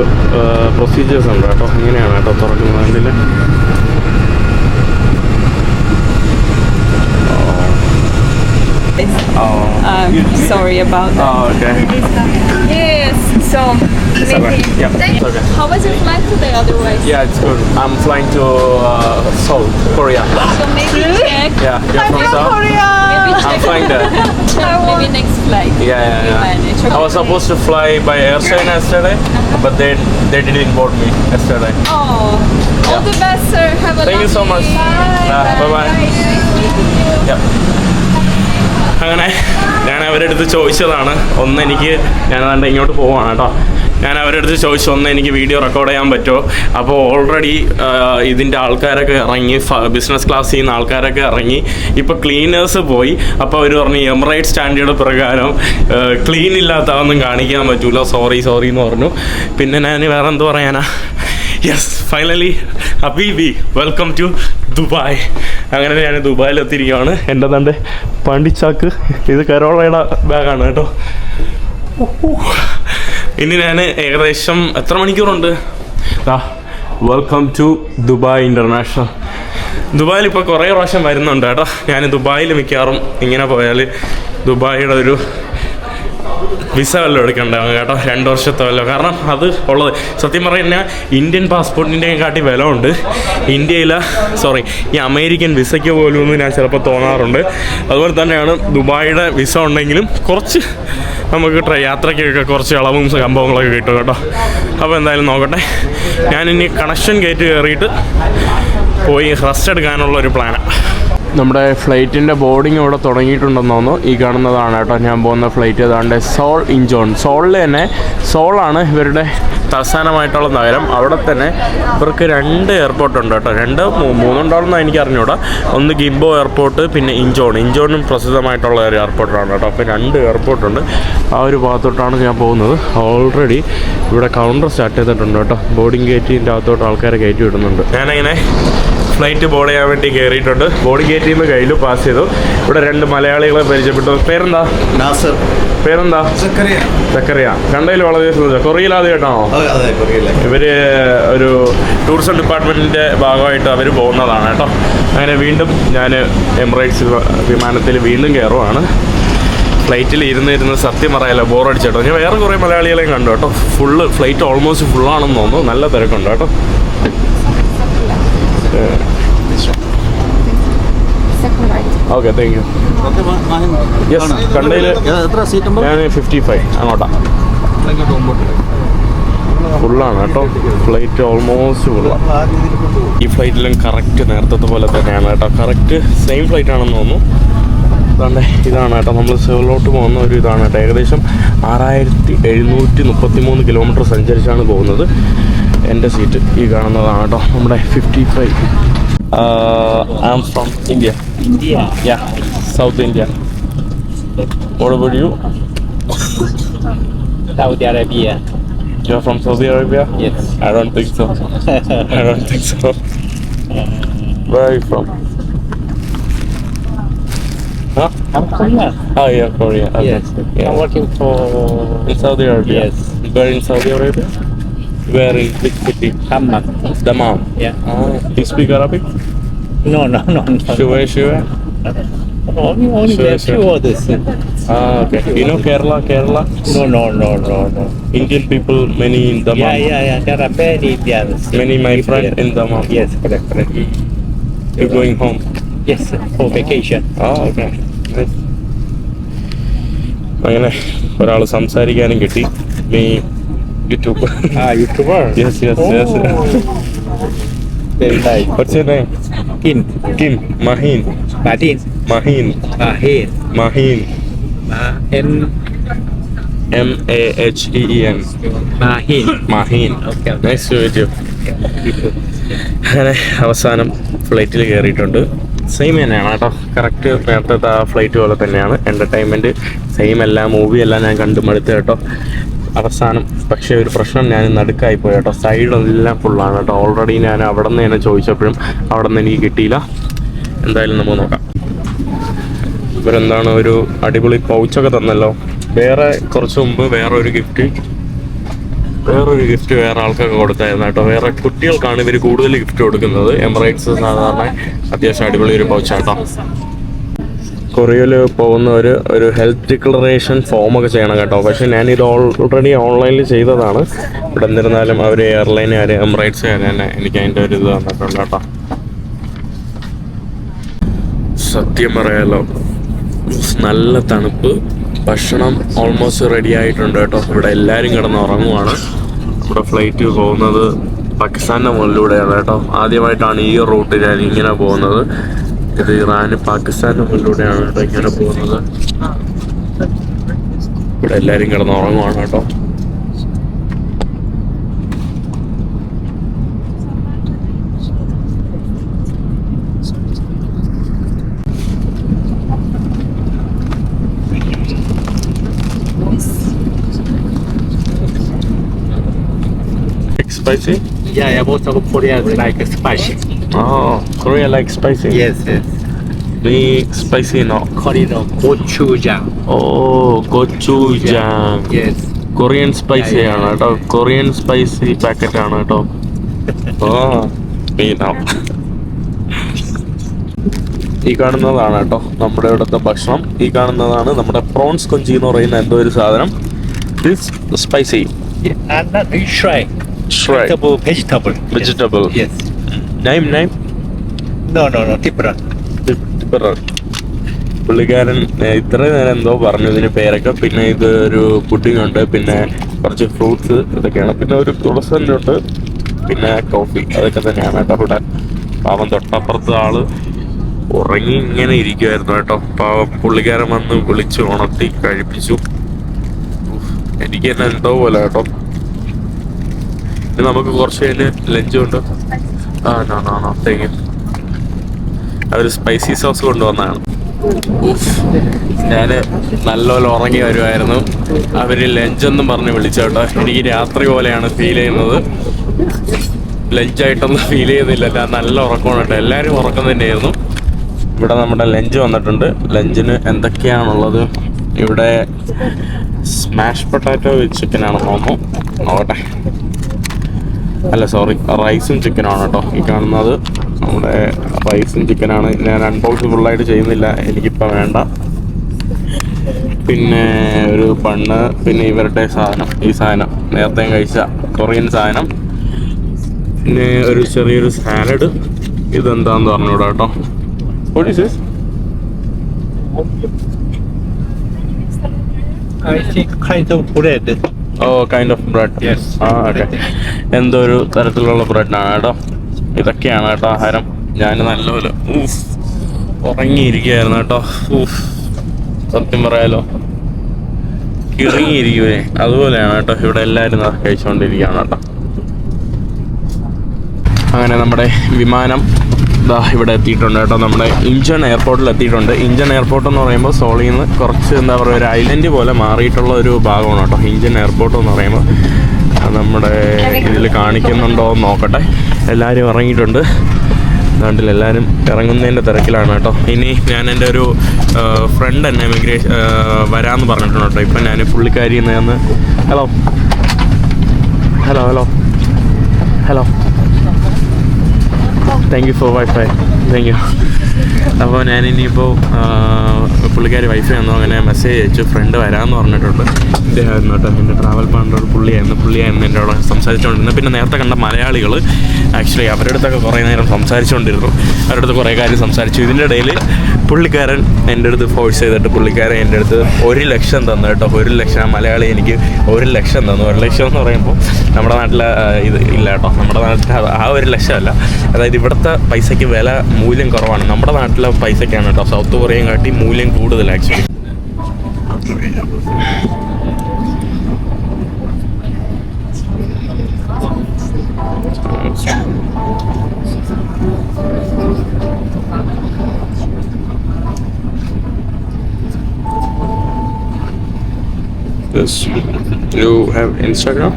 പ്രൊസീജിയേഴ്സ് ഉണ്ട് കേട്ടോ. ഇങ്ങനെയാണ് കേട്ടോ തുറക്കുന്നതിൻ്റെ. Sorry about that. Oh, okay. Yes, so maybe. Yeah, it's okay. How was your flight today otherwise? Yeah, it's good. I'm flying to Seoul, Korea. So maybe check. Yeah, you're from Seoul? Maybe I'm check. flying there. Check maybe next flight. Yeah. You manage. I was supposed to fly by Air China yesterday, but they didn't board me yesterday. Oh, all the best, sir. Have a Thank you so much. Bye-bye. Yeah. അങ്ങനെ ഞാൻ അവരുടെ അടുത്ത് ചോദിച്ചതാണ് ഞാനതാണ്ട് ഇങ്ങോട്ട് പോവാണ് കേട്ടോ. ഞാൻ അവരുടെ അടുത്ത് ചോദിച്ചു, എനിക്ക് വീഡിയോ റെക്കോർഡ് ചെയ്യാൻ പറ്റുമോ? അപ്പോൾ ഓൾറെഡി ഇതിൻ്റെ ആൾക്കാരൊക്കെ ഇറങ്ങി, ബിസിനസ് ക്ലാസ് ചെയ്യുന്ന ആൾക്കാരൊക്കെ ഇറങ്ങി. ഇപ്പോൾ ക്ലീനേഴ്സ് പോയി. അപ്പോൾ അവർ പറഞ്ഞു എമിറേറ്റ് സ്റ്റാൻഡേർഡ് പ്രകാരം ക്ലീൻ ഇല്ലാത്തതൊന്നും കാണിക്കാൻ പറ്റൂല, സോറി എന്ന് പറഞ്ഞു. പിന്നെ ഞാൻ വേറെ എന്ത് പറയാനാ. യെസ്, ഫൈനലി ഹബീബി, വെൽക്കം ടു ദുബായ്. അങ്ങനെ ഞാൻ ദുബായിലെത്തിയിരിക്കുകയാണ്. എൻ്റെ തൻ്റെ പാണ്ടിച്ചാക്ക്, ഇത് കരോളയുടെ ബാഗാണ് കേട്ടോ. ഇനി ഞാൻ ഏകദേശം എത്ര മണിക്കൂറുണ്ട്? Welcome to Dubai international. ദുബായിൽ ഇപ്പോൾ കുറേ പ്രാവശ്യം വരുന്നുണ്ട് കേട്ടോ. ഞാൻ ദുബായിൽ മിക്കവാറും ഇങ്ങനെ പോയാൽ ദുബായിയുടെ ഒരു വിസ വല്ലതും എടുക്കണ്ടാവും കേട്ടോ, 2 വർഷത്തെ വല്ലോ. കാരണം അത് ഉള്ളത് സത്യം പറഞ്ഞാൽ ഇന്ത്യൻ പാസ്പോർട്ടിൻ്റെയും കാട്ടി വില ഉണ്ട്. ഈ അമേരിക്കൻ വിസയ്ക്ക് പോലും ഞാൻ ചിലപ്പോൾ തോന്നാറുണ്ട്. അതുപോലെ തന്നെയാണ് ദുബായിയുടെ വിസ ഉണ്ടെങ്കിലും കുറച്ച് നമുക്ക് യാത്രയ്ക്കൊക്കെ കുറച്ച് ഇളവും സംഭവങ്ങളൊക്കെ കിട്ടും കേട്ടോ. അപ്പോൾ എന്തായാലും നോക്കട്ടെ. ഞാനിനി കണക്ഷൻ ഗേറ്റ് കയറിയിട്ട് പോയി റെസ്റ്റ് എടുക്കാനുള്ളൊരു പ്ലാനാണ്. നമ്മുടെ ഫ്ലൈറ്റിൻ്റെ ബോർഡിങ് ഇവിടെ തുടങ്ങിയിട്ടുണ്ടെന്ന് തോന്നുന്നു. ഈ കാണുന്നതാണ് കേട്ടോ ഞാൻ പോകുന്ന ഫ്ലൈറ്റ്. ഏതാണ്ട് സോൾ ഇഞ്ചോൺ. സോളിൽ തന്നെ സോളാണ് ഇവരുടെ തലസ്ഥാനമായിട്ടുള്ള നഗരം. അവിടെ തന്നെ ഇവർക്ക് 2 എയർപോർട്ട് ഉണ്ട് കേട്ടോ. 3 എനിക്ക് അറിഞ്ഞൂടാ. ഒന്ന് ഗിംബോ എയർപോർട്ട്, പിന്നെ ഇഞ്ചോണും പ്രസിദ്ധമായിട്ടുള്ള ഒരു എയർപോർട്ടാണ് കേട്ടോ. അപ്പോൾ 2 എയർപോർട്ടുണ്ട്. ആ ഒരു ഭാഗത്തോട്ടാണ് ഞാൻ പോകുന്നത്. ഓൾറെഡി ഇവിടെ കൗണ്ടർ സ്റ്റാർട്ട് ചെയ്തിട്ടുണ്ട് കേട്ടോ. ബോർഡിംഗ് ഗേറ്റിൻ്റെ അകത്തോട്ട് ആൾക്കാരെ കയറ്റി വിടുന്നുണ്ട്. ഞാനങ്ങനെ ഫ്ലൈറ്റ് ബോർഡ് ചെയ്യാൻ വേണ്ടി കയറിയിട്ടുണ്ട്. ബോർഡിംഗ് ഗേറ്റിൽ നിന്ന് കയ്യിൽ പാസ് ചെയ്തു. ഇവിടെ 2 മലയാളികളെ പരിചയപ്പെട്ടു. പേരെന്താ? നാസർ. പേരെന്താ? സക്കറിയ. കണ്ടതിൽ വളരെ കൊറിയയിലാതെ കേട്ടോ. ഇവർ ഒരു ടൂറിസം ഡിപ്പാർട്ട്മെൻറ്റിൻ്റെ ഭാഗമായിട്ട് അവർ പോകുന്നതാണ് കേട്ടോ. അങ്ങനെ വീണ്ടും ഞാൻ എമിറേറ്റ്സ് വിമാനത്തിൽ വീണ്ടും കയറുവാണ്. ഫ്ലൈറ്റിൽ ഇരുന്ന് സത്യം പറയാലോ ബോറടിച്ചേട്ടോ. ഞാൻ വേറെ കുറേ മലയാളികളെയും കണ്ടു കേട്ടോ. ഫ്ലൈറ്റ് ഓൾമോസ്റ്റ് ഫുള്ളാണെന്ന് തോന്നുന്നു. നല്ല തിരക്കുണ്ട് കേട്ടോ. Okay, thank you. യെസ്, കണ്ടതിൽ ഞാൻ 55 അങ്ങോട്ടാണ്. ഫുള്ളാണ് കേട്ടോ. ഫ്ലൈറ്റ് ഓൾമോസ്റ്റ് ഫുള്ളാണ്. ഈ ഫ്ലൈറ്റിലും കറക്റ്റ് നേരത്തെ പോലെ തന്നെയാണ് കേട്ടോ. കറക്റ്റ് സെയിം ഫ്ലൈറ്റ് ആണെന്ന് തോന്നുന്നു. ഇതാണ് കേട്ടോ നമ്മൾ സെവലോട്ട് പോകുന്ന ഒരു ഇതാണ് കേട്ടോ. ഏകദേശം 6733 കിലോമീറ്റർ സഞ്ചരിച്ചാണ് പോകുന്നത്. എൻ്റെ സീറ്റ് ഈ കാണുന്നതാണ് കേട്ടോ. നമ്മുടെ 55. I am from India. Yeah, South India. What about you? Saudi Arabia. You're from Saudi Arabia? Yes. I don't think so. Where are you from? Huh? I'm Korea. Oh, yeah, Korea. Okay. Yes. Yeah. I'm working for In Saudi Arabia? Yes. Where in Saudi Arabia? Where in which city? Hammam. Dammam. Yeah. You speak Arabic? No. Sure. Only Sure, a few sure. others. Okay. You know Kerala? No. Indian people, many in Dammam. Yeah. There are many Indians. Many my friend in Dammam. Yes, correct. You're going home? Yes, for vacation. Okay. Nice. അങ്ങനെ ഒരാൾ സംസാരിക്കാനും കിട്ടി. നീ YouTube. YouTuber. Yes. Very nice. What's your name? Kim. Mahin. Martin. Mahin. Mahin. MAHEEN. Mahin. Okay. Nice to meet you. അങ്ങനെ അവസാനം ഫ്ലൈറ്റിൽ കയറിയിട്ടുണ്ട്. Same തന്നെയാണ് കേട്ടോ. കറക്റ്റ് നേരത്തെ ആ ഫ്ലൈറ്റ് പോലെ തന്നെയാണ്. എൻ്റർടൈൻമെൻറ്റ് സെയിം എല്ലാം, മൂവി എല്ലാം ഞാൻ കണ്ടു മടുത്ത് കേട്ടോ. അവസാനം പക്ഷേ ഒരു പ്രശ്നം, ഞാൻ നടുക്കായി പോയി കേട്ടോ. സൈഡെല്ലാം ഫുള്ളാണ് കേട്ടോ. ഓൾറെഡി ഞാൻ അവിടെ നിന്ന് തന്നെ ചോദിച്ചപ്പോഴും അവിടെ നിന്ന് എനിക്ക് കിട്ടിയില്ല. എന്തായാലും നമുക്ക് നോക്കാം. ഇവരെന്താണ് ഒരു അടിപൊളി പൗച്ചൊക്കെ തന്നല്ലോ. വേറെ കുറച്ച് മുമ്പ് വേറൊരു ഗിഫ്റ്റ് വേറെ ആൾക്കൊക്കെ കൊടുത്തായിരുന്നു കേട്ടോ. വേറെ കുട്ടികൾക്കാണ് ഇവർ കൂടുതൽ ഗിഫ്റ്റ് കൊടുക്കുന്നത്. എമിറേറ്റ്സ് സാധാരണ അത്യാവശ്യം അടിപൊളി ഒരു പൗച്ചാട്ടോ. കൊറിയയിൽ പോകുന്നവർ ഒരു ഹെൽത്ത് ഡിക്ലറേഷൻ ഫോമൊക്കെ ചെയ്യണം കേട്ടോ. പക്ഷേ ഞാനിത് ഓൾറെഡി ഓൺലൈനിൽ ചെയ്തതാണ്. ഇവിടെ എന്നിരുന്നാലും അവർ എയർലൈനുകാർ, എമിറേറ്റ്സുകാർ തന്നെ എനിക്ക് അതിൻ്റെ ഒരു ഇത് തന്നിട്ടുണ്ട് കേട്ടോ. സത്യം പറയാലോ, നല്ല തണുപ്പ്. ഭക്ഷണം ഓൾമോസ്റ്റ് റെഡി ആയിട്ടുണ്ട് കേട്ടോ. ഇവിടെ എല്ലാവരും കിടന്ന് ഉറങ്ങുവാണ്. നമ്മുടെ ഫ്ലൈറ്റ് പോകുന്നത് പാകിസ്ഥാൻ്റെ മുകളിലൂടെയാണ് കേട്ടോ. ആദ്യമായിട്ടാണ് ഈ റൂട്ട് ഞാൻ ഇങ്ങനെ പോകുന്നത്. ഇത് ഇറാന് പാകിസ്ഥാൻ്റെ മുകളിലൂടെയാണ് കേട്ടോ ഇങ്ങനെ പോകുന്നത്. ഇവിടെ എല്ലാവരും കിടന്ന് ഉറങ്ങുവാണ് കേട്ടോ. Spicy? Yeah, most of Koreans like spicy. Oh, Korea like spicy? Yes. Me spicy no. Korean gochujang. Oh, gochujang. Yes. Korean spicy ആണ് കേട്ടോ. Korean spicy പാക്കറ്റ് ആണ് കേട്ടോ. ഈ കാണുന്നതാണ് കേട്ടോ നമ്മുടെ ഇവിടുത്തെ ഭക്ഷണം. ഈ കാണുന്നതാണ് നമ്മുടെ പ്രോൺസ് കൊഞ്ചി എന്ന് പറയുന്ന എന്തോ ഒരു സാധനം. This spicy. Yeah, and not shrike. Shrike. Vegetable. Yes. Name. No, different. പുള്ളിക്കാരൻ ഇത്രയും നേരം എന്തോ പറഞ്ഞു ഇതിന് പേരൊക്കെ. പിന്നെ ഇത് ഒരു പുഡിംഗ് ഉണ്ട്, പിന്നെ കുറച്ച് ഫ്രൂട്ട്സ് ഇതൊക്കെയാണ്, പിന്നെ ഒരു ക്രോസൻ്റ് ഉണ്ട്, പിന്നെ കോഫി. അതൊക്കെ തന്നെയാണ് കേട്ടോ ഇവിടെ. പാവം തൊട്ടപ്പുറത്ത് ആള് ഉറങ്ങി ഇങ്ങനെ ഇരിക്കുമായിരുന്നു കേട്ടോ. പാവം പുള്ളിക്കാരൻ വന്ന് വിളിച്ച് ഉണർത്തി കഴിപ്പിച്ചു. എനിക്ക് തന്നെ എന്തോ പോലെ കേട്ടോ. ഇനി നമുക്ക് കുറച്ച് കഴിഞ്ഞ് ലഞ്ച് കൊണ്ട് താങ്ക് യു. അവർ സ്പൈസി സോസ് കൊണ്ടുവന്നതാണ്. ഞാൻ നല്ലപോലെ ഉറങ്ങി വരുമായിരുന്നു. അവർ ലഞ്ചെന്നും പറഞ്ഞ് വിളിച്ചോട്ടോ. എനിക്ക് രാത്രി പോലെയാണ് ഫീൽ ചെയ്യുന്നത്, ലഞ്ചായിട്ടൊന്നും ഫീൽ ചെയ്യുന്നില്ല. നല്ല ഉറക്കമാണ് കേട്ടോ. എല്ലാവരും ഉറക്കം തന്നെയായിരുന്നു. ഇവിടെ നമ്മുടെ ലഞ്ച് വന്നിട്ടുണ്ട്. ലഞ്ചിന് എന്തൊക്കെയാണുള്ളത്? ഇവിടെ സ്മാഷ് പൊട്ടാറ്റോ വിത്ത് ചിക്കനാണ് തോന്നുന്നു. നോക്കട്ടെ. അല്ല സോറി, റൈസും ചിക്കനാണ് കേട്ടോ ഈ കാണുന്നത്. നമ്മുടെ റൈസും ചിക്കനാണ്. ഞാൻ അൺബോക്സ് ഫുള്ളായിട്ട് ചെയ്യുന്നില്ല, എനിക്കിപ്പോൾ വേണ്ട. പിന്നെ ഒരു ബണ്ണ്, പിന്നെ ഇവരുടെ സാധനം, ഈ സാധനം നേരത്തെ കഴിച്ച കൊറിയൻ സാധനം, പിന്നെ ഒരു ചെറിയൊരു സാലഡ്. ഇതെന്താന്ന് പറഞ്ഞൂടാ കേട്ടോ. What is this? I think kind of bread. Oh, kind of bread. Yes. Okay. എന്തോ ഒരു തരത്തിലുള്ള ബ്രെഡാണ് കേട്ടോ. ഇതൊക്കെയാണ് കേട്ടോ ആഹാരം. ഞാൻ നല്ലപോലെ ഉറങ്ങിയിരിക്കുകയായിരുന്നു കേട്ടോ. സത്യം പറയാലോ, ഇറങ്ങിയിരിക്കുവേ. അതുപോലെയാണ് കേട്ടോ ഇവിടെ എല്ലാവരും കഴിച്ചുകൊണ്ടിരിക്കുകയാണ് കേട്ടോ. അങ്ങനെ നമ്മുടെ വിമാനം ഇവിടെ എത്തിയിട്ടുണ്ട് കേട്ടോ. നമ്മുടെ ഇഞ്ചൺ എയർപോർട്ടിൽ എത്തിയിട്ടുണ്ട്. ഇഞ്ചൺ എയർപോർട്ട് എന്ന് പറയുമ്പോൾ സോളിൽ നിന്ന് കുറച്ച് എന്താ പറയുക ഒരു ഐലൻഡ് പോലെ മാറിയിട്ടുള്ള ഒരു ഭാഗമാണ് കേട്ടോ ഇഞ്ചൺ എയർപോർട്ട് എന്ന് പറയുമ്പോൾ. നമ്മുടെ ഇതിൽ കാണിക്കുന്നുണ്ടോ എന്ന് നോക്കട്ടെ. എല്ലാവരും ഇറങ്ങിയിട്ടുണ്ട്. നാട്ടിൽ എല്ലാവരും ഇറങ്ങുന്നതിൻ്റെ തിരക്കിലാണ് കേട്ടോ. ഇനി ഞാൻ എൻ്റെ ഒരു ഫ്രണ്ട് എന്നെ വരാമെന്ന് പറഞ്ഞിട്ടുണ്ട് കേട്ടോ. ഇപ്പം ഞാൻ പുള്ളിക്കാരിയിൽ നിന്ന് hello hello hello hello thank you for wifi, thank you. അപ്പോൾ ഞാനിനിയിപ്പോൾ പുള്ളിക്കാരി വൈഫൈ വന്നു, അങ്ങനെ മെസ്സേജ് അയച്ചു. ഫ്രണ്ട് വരാമെന്ന് പറഞ്ഞിട്ടുണ്ട്. ഇദ്ദേഹമായിരുന്നു കേട്ടോ എൻ്റെ ട്രാവൽ പാർട്ണർ. പുള്ളിയായിരുന്നു എൻ്റെ അവിടെ സംസാരിച്ചുകൊണ്ടിരുന്നത്. പിന്നെ നേരത്തെ കണ്ട മലയാളികൾ ആക്ച്വലി അവരുടെ അടുത്തൊക്കെ കുറേ നേരം സംസാരിച്ചുകൊണ്ടിരുന്നു. അവരുടെ അടുത്ത് കുറേ കാര്യം സംസാരിച്ചു. ഇതിൻ്റെ ഇടയിൽ പുള്ളിക്കാരൻ എൻ്റെ അടുത്ത് ഫോഴ്സ് ചെയ്തിട്ട് പുള്ളിക്കാരൻ എൻ്റെ അടുത്ത് 1 ലക്ഷം തന്നു കേട്ടോ. 1 ലക്ഷം. മലയാളി എനിക്ക് 1 ലക്ഷം തന്നു. 1 ലക്ഷം എന്ന് പറയുമ്പോൾ നമ്മുടെ നാട്ടിൽ ഇത് ഇല്ല കേട്ടോ. നമ്മുടെ നാട്ടിൽ ആ 1 ലക്ഷമല്ല, അതായത് ഇവിടുത്തെ പൈസയ്ക്ക് വില മൂല്യം കുറവാണ്. നമ്മുടെ നാട്ടിലെ പൈസയ്ക്കാണ് കേട്ടോ സൗത്ത് കൊറിയൻ കാട്ടി മൂല്യം കൂടുതൽ actually. Yes. You have Instagram?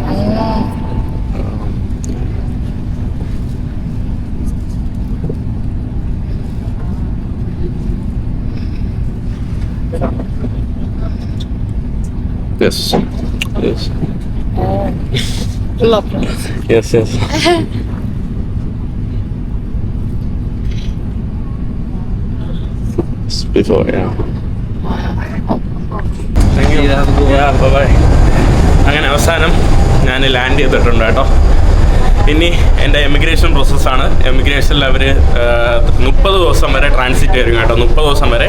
Yes. Yes. Lovely. Yes, yes. It's before, yeah. Thank you. Yeah, bye-bye. അങ്ങനെ അവസാനം ഞാൻ ലാൻഡ് ചെയ്തിട്ടുണ്ട് കേട്ടോ. ഇനി എൻ്റെ എമിഗ്രേഷൻ പ്രോസസ്സാണ്. എമിഗ്രേഷനിൽ അവർ 30 ദിവസം വരെ ട്രാൻസിറ്റ് വരും കേട്ടോ. 30 ദിവസം വരെ.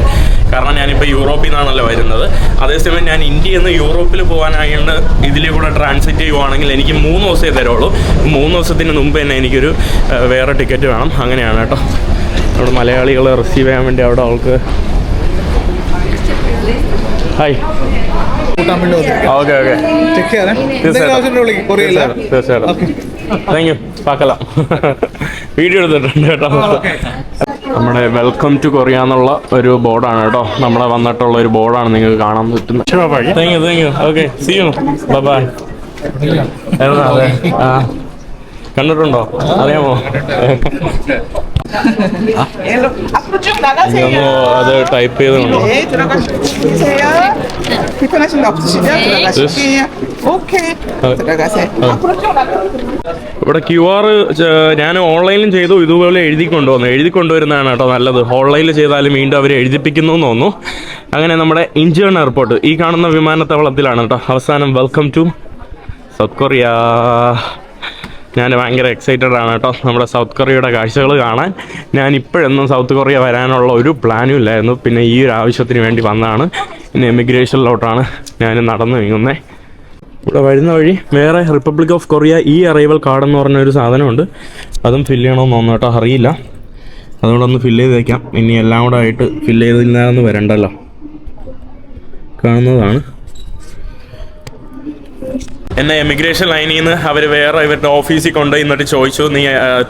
കാരണം ഞാനിപ്പോൾ യൂറോപ്പിൽ നിന്നാണല്ലോ വരുന്നത്. അതേസമയം ഞാൻ ഇന്ത്യയിൽ നിന്ന് യൂറോപ്പിൽ പോകാനായിട്ട് ഇതിലൂടെ ട്രാൻസിറ്റ് ചെയ്യുവാണെങ്കിൽ എനിക്ക് 3 ദിവസമേ തരുള്ളൂ. 3 ദിവസത്തിന് മുമ്പ് തന്നെ എനിക്കൊരു വേറെ ടിക്കറ്റ് വേണം. അങ്ങനെയാണ് കേട്ടോ. അവിടെ മലയാളികളെ റിസീവ് ചെയ്യാൻ വേണ്ടി അവിടെ അവൾക്ക് ഹായ്. ഓക്കെ ഓക്കെ തീർച്ചയായിട്ടും. Thank you. പാക്കലാം. വീഡിയോ എടുത്തിട്ടുണ്ട് കേട്ടോ. നമ്മുടെ വെൽക്കം ടു കൊറിയ എന്നുള്ള ഒരു ബോർഡാണ് കേട്ടോ. നമ്മളെ വന്നിട്ടുള്ള ഒരു ബോർഡാണ് നിങ്ങൾക്ക് കാണാൻ പറ്റുന്നത്. Thank you, thank you. Okay, see you, bye. അതെ, കണ്ടിട്ടുണ്ടോ? അറിയാമോ? അത് ടൈപ്പ് ചെയ്തുകൊണ്ടോ? ഇവിടെ QR ഞാൻ ഓൺലൈനിലും ചെയ്തു. ഇതുപോലെ എഴുതി കൊണ്ടുവരുന്നതാണ് കേട്ടോ നല്ലത്. ഓൺലൈനിൽ ചെയ്താലും വീണ്ടും അവർ എഴുതിപ്പിക്കുന്നു എന്ന് തോന്നുന്നു. അങ്ങനെ നമ്മുടെ ഇഞ്ചൺ എയർപോർട്ട് ഈ കാണുന്ന വിമാനത്താവളത്തിലാണ് കേട്ടോ അവസാനം വെൽക്കം ടു സൗത്ത് കൊറിയ. ഞാൻ ഭയങ്കര എക്സൈറ്റഡ് ആണ് കേട്ടോ നമ്മുടെ സൗത്ത് കൊറിയയുടെ കാഴ്ചകൾ കാണാൻ. ഞാൻ ഇപ്പോഴൊന്നും സൗത്ത് കൊറിയ വരാനുള്ള ഒരു പ്ലാനും ഇല്ലായിരുന്നു. പിന്നെ ഈ ഒരു ആവശ്യത്തിന് വേണ്ടി വന്നതാണ്. ഇനി എമിഗ്രേഷനിലോട്ടാണ് ഞാൻ നടന്നു നീങ്ങുന്നത്. ഇവിടെ വരുന്ന വഴി വേറെ republic of Korea arrival card എന്ന് പറഞ്ഞൊരു സാധനമുണ്ട്. അതും ഫില്ല് ചെയ്യണമെന്ന് തോന്നുന്നു കേട്ടോ. അറിയില്ല. അതുകൊണ്ട് ഒന്ന് ഫില്ല് ചെയ്ത് വയ്ക്കാം. ഇനി എല്ലാം കൂടെ ആയിട്ട് ഫില്ല് ചെയ്തില്ലാന്ന് വരണ്ടല്ലോ. കാണുന്നതാണ്. എന്നെ എമിഗ്രേഷൻ ലൈനിൽ നിന്ന് അവർ വേറെ ഇവരുടെ ഓഫീസിൽ കൊണ്ടുപോയി എന്നിട്ട് ചോദിച്ചു, നീ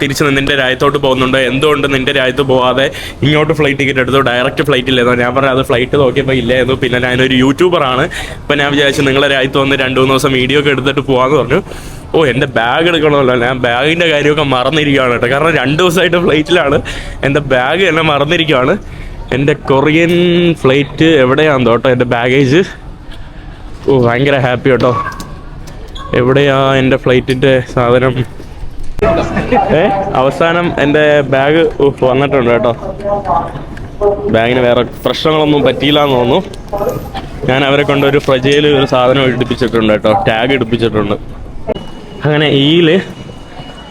തിരിച്ച് നിന്റെ രാജ്യത്തോട്ട് പോകുന്നുണ്ട്, എന്തുകൊണ്ട് നിന്റെ രാജ്യത്ത് പോകാതെ ഇങ്ങോട്ട് ഫ്ലൈറ്റ് ടിക്കറ്റ് എടുത്തു, ഡയറക്റ്റ് ഫ്ലൈറ്റ് ഇല്ലെന്നോ? ഞാൻ പറഞ്ഞു അത് ഫ്ലൈറ്റ് നോക്കിയപ്പോൾ ഇല്ലായിരുന്നു, പിന്നെ ഞാനൊരു യൂട്യൂബറാണ്, ഇപ്പം ഞാൻ വിചാരിച്ചു നിങ്ങളെ രാജ്യത്ത് വന്ന് 2-3 ദിവസം വീഡിയോ ഒക്കെ എടുത്തിട്ട് പോകാമെന്ന് പറഞ്ഞു. ഓ, എൻ്റെ ബാഗ് എടുക്കണമല്ലോ, ഞാൻ ബാഗിൻ്റെ കാര്യമൊക്കെ മറന്നിരിക്കുകയാണ് കേട്ടോ. കാരണം 2 ദിവസമായിട്ട് ഫ്ലൈറ്റിലാണ്, എൻ്റെ ബാഗ് എന്നെ മറന്നിരിക്കുകയാണ്. എൻ്റെ കൊറിയൻ ഫ്ലൈറ്റ് എവിടെയാണെന്ന് കേട്ടോ എൻ്റെ ബാഗേജ്. ഓ, ഭയങ്കര ഹാപ്പി കേട്ടോ. എവിടെയാ എൻ്റെ ഫ്ലൈറ്റിൻ്റെ സാധനം? അവസാനം എൻ്റെ ബാഗ് വന്നിട്ടുണ്ട് കേട്ടോ. ബാഗിന് വേറെ പ്രശ്നങ്ങളൊന്നും പറ്റിയില്ല എന്ന് തോന്നുന്നു. ഞാൻ അവരെ കൊണ്ട് ഒരു ഫ്രജയിൽ ഒരു സാധനം എടുപ്പിച്ചിട്ടുണ്ട് കേട്ടോ, ടാഗ് എടുപ്പിച്ചിട്ടുണ്ട്. അങ്ങനെ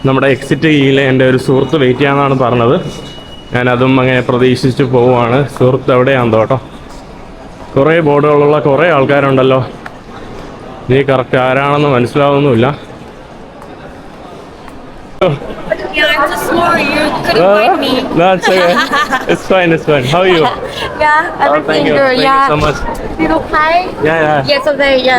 നമ്മുടെ എക്സിറ്റ് എൻ്റെ ഒരു സുഹൃത്ത് വെയിറ്റ് ചെയ്യാമെന്നാണ് പറഞ്ഞത്. ഞാനതും അങ്ങനെ പ്രതീക്ഷിച്ച് പോവുകയാണ്. സുഹൃത്ത് എവിടെയാണെന്ന് കേട്ടോ. കുറേ ബോർഡുകളുള്ള കുറേ ആൾക്കാരുണ്ടല്ലോ. ഇത് കറക്റ്റ് ആരാണെന്ന് മനസ്സിലാവുന്നുമില്ല. Yeah, I'm too small. You couldn't find me. No, it's okay. It's fine. How are you? Yeah, everything Thank you. good. Thank Yeah. you so much. You okay? Yeah. Yes, okay. Yeah.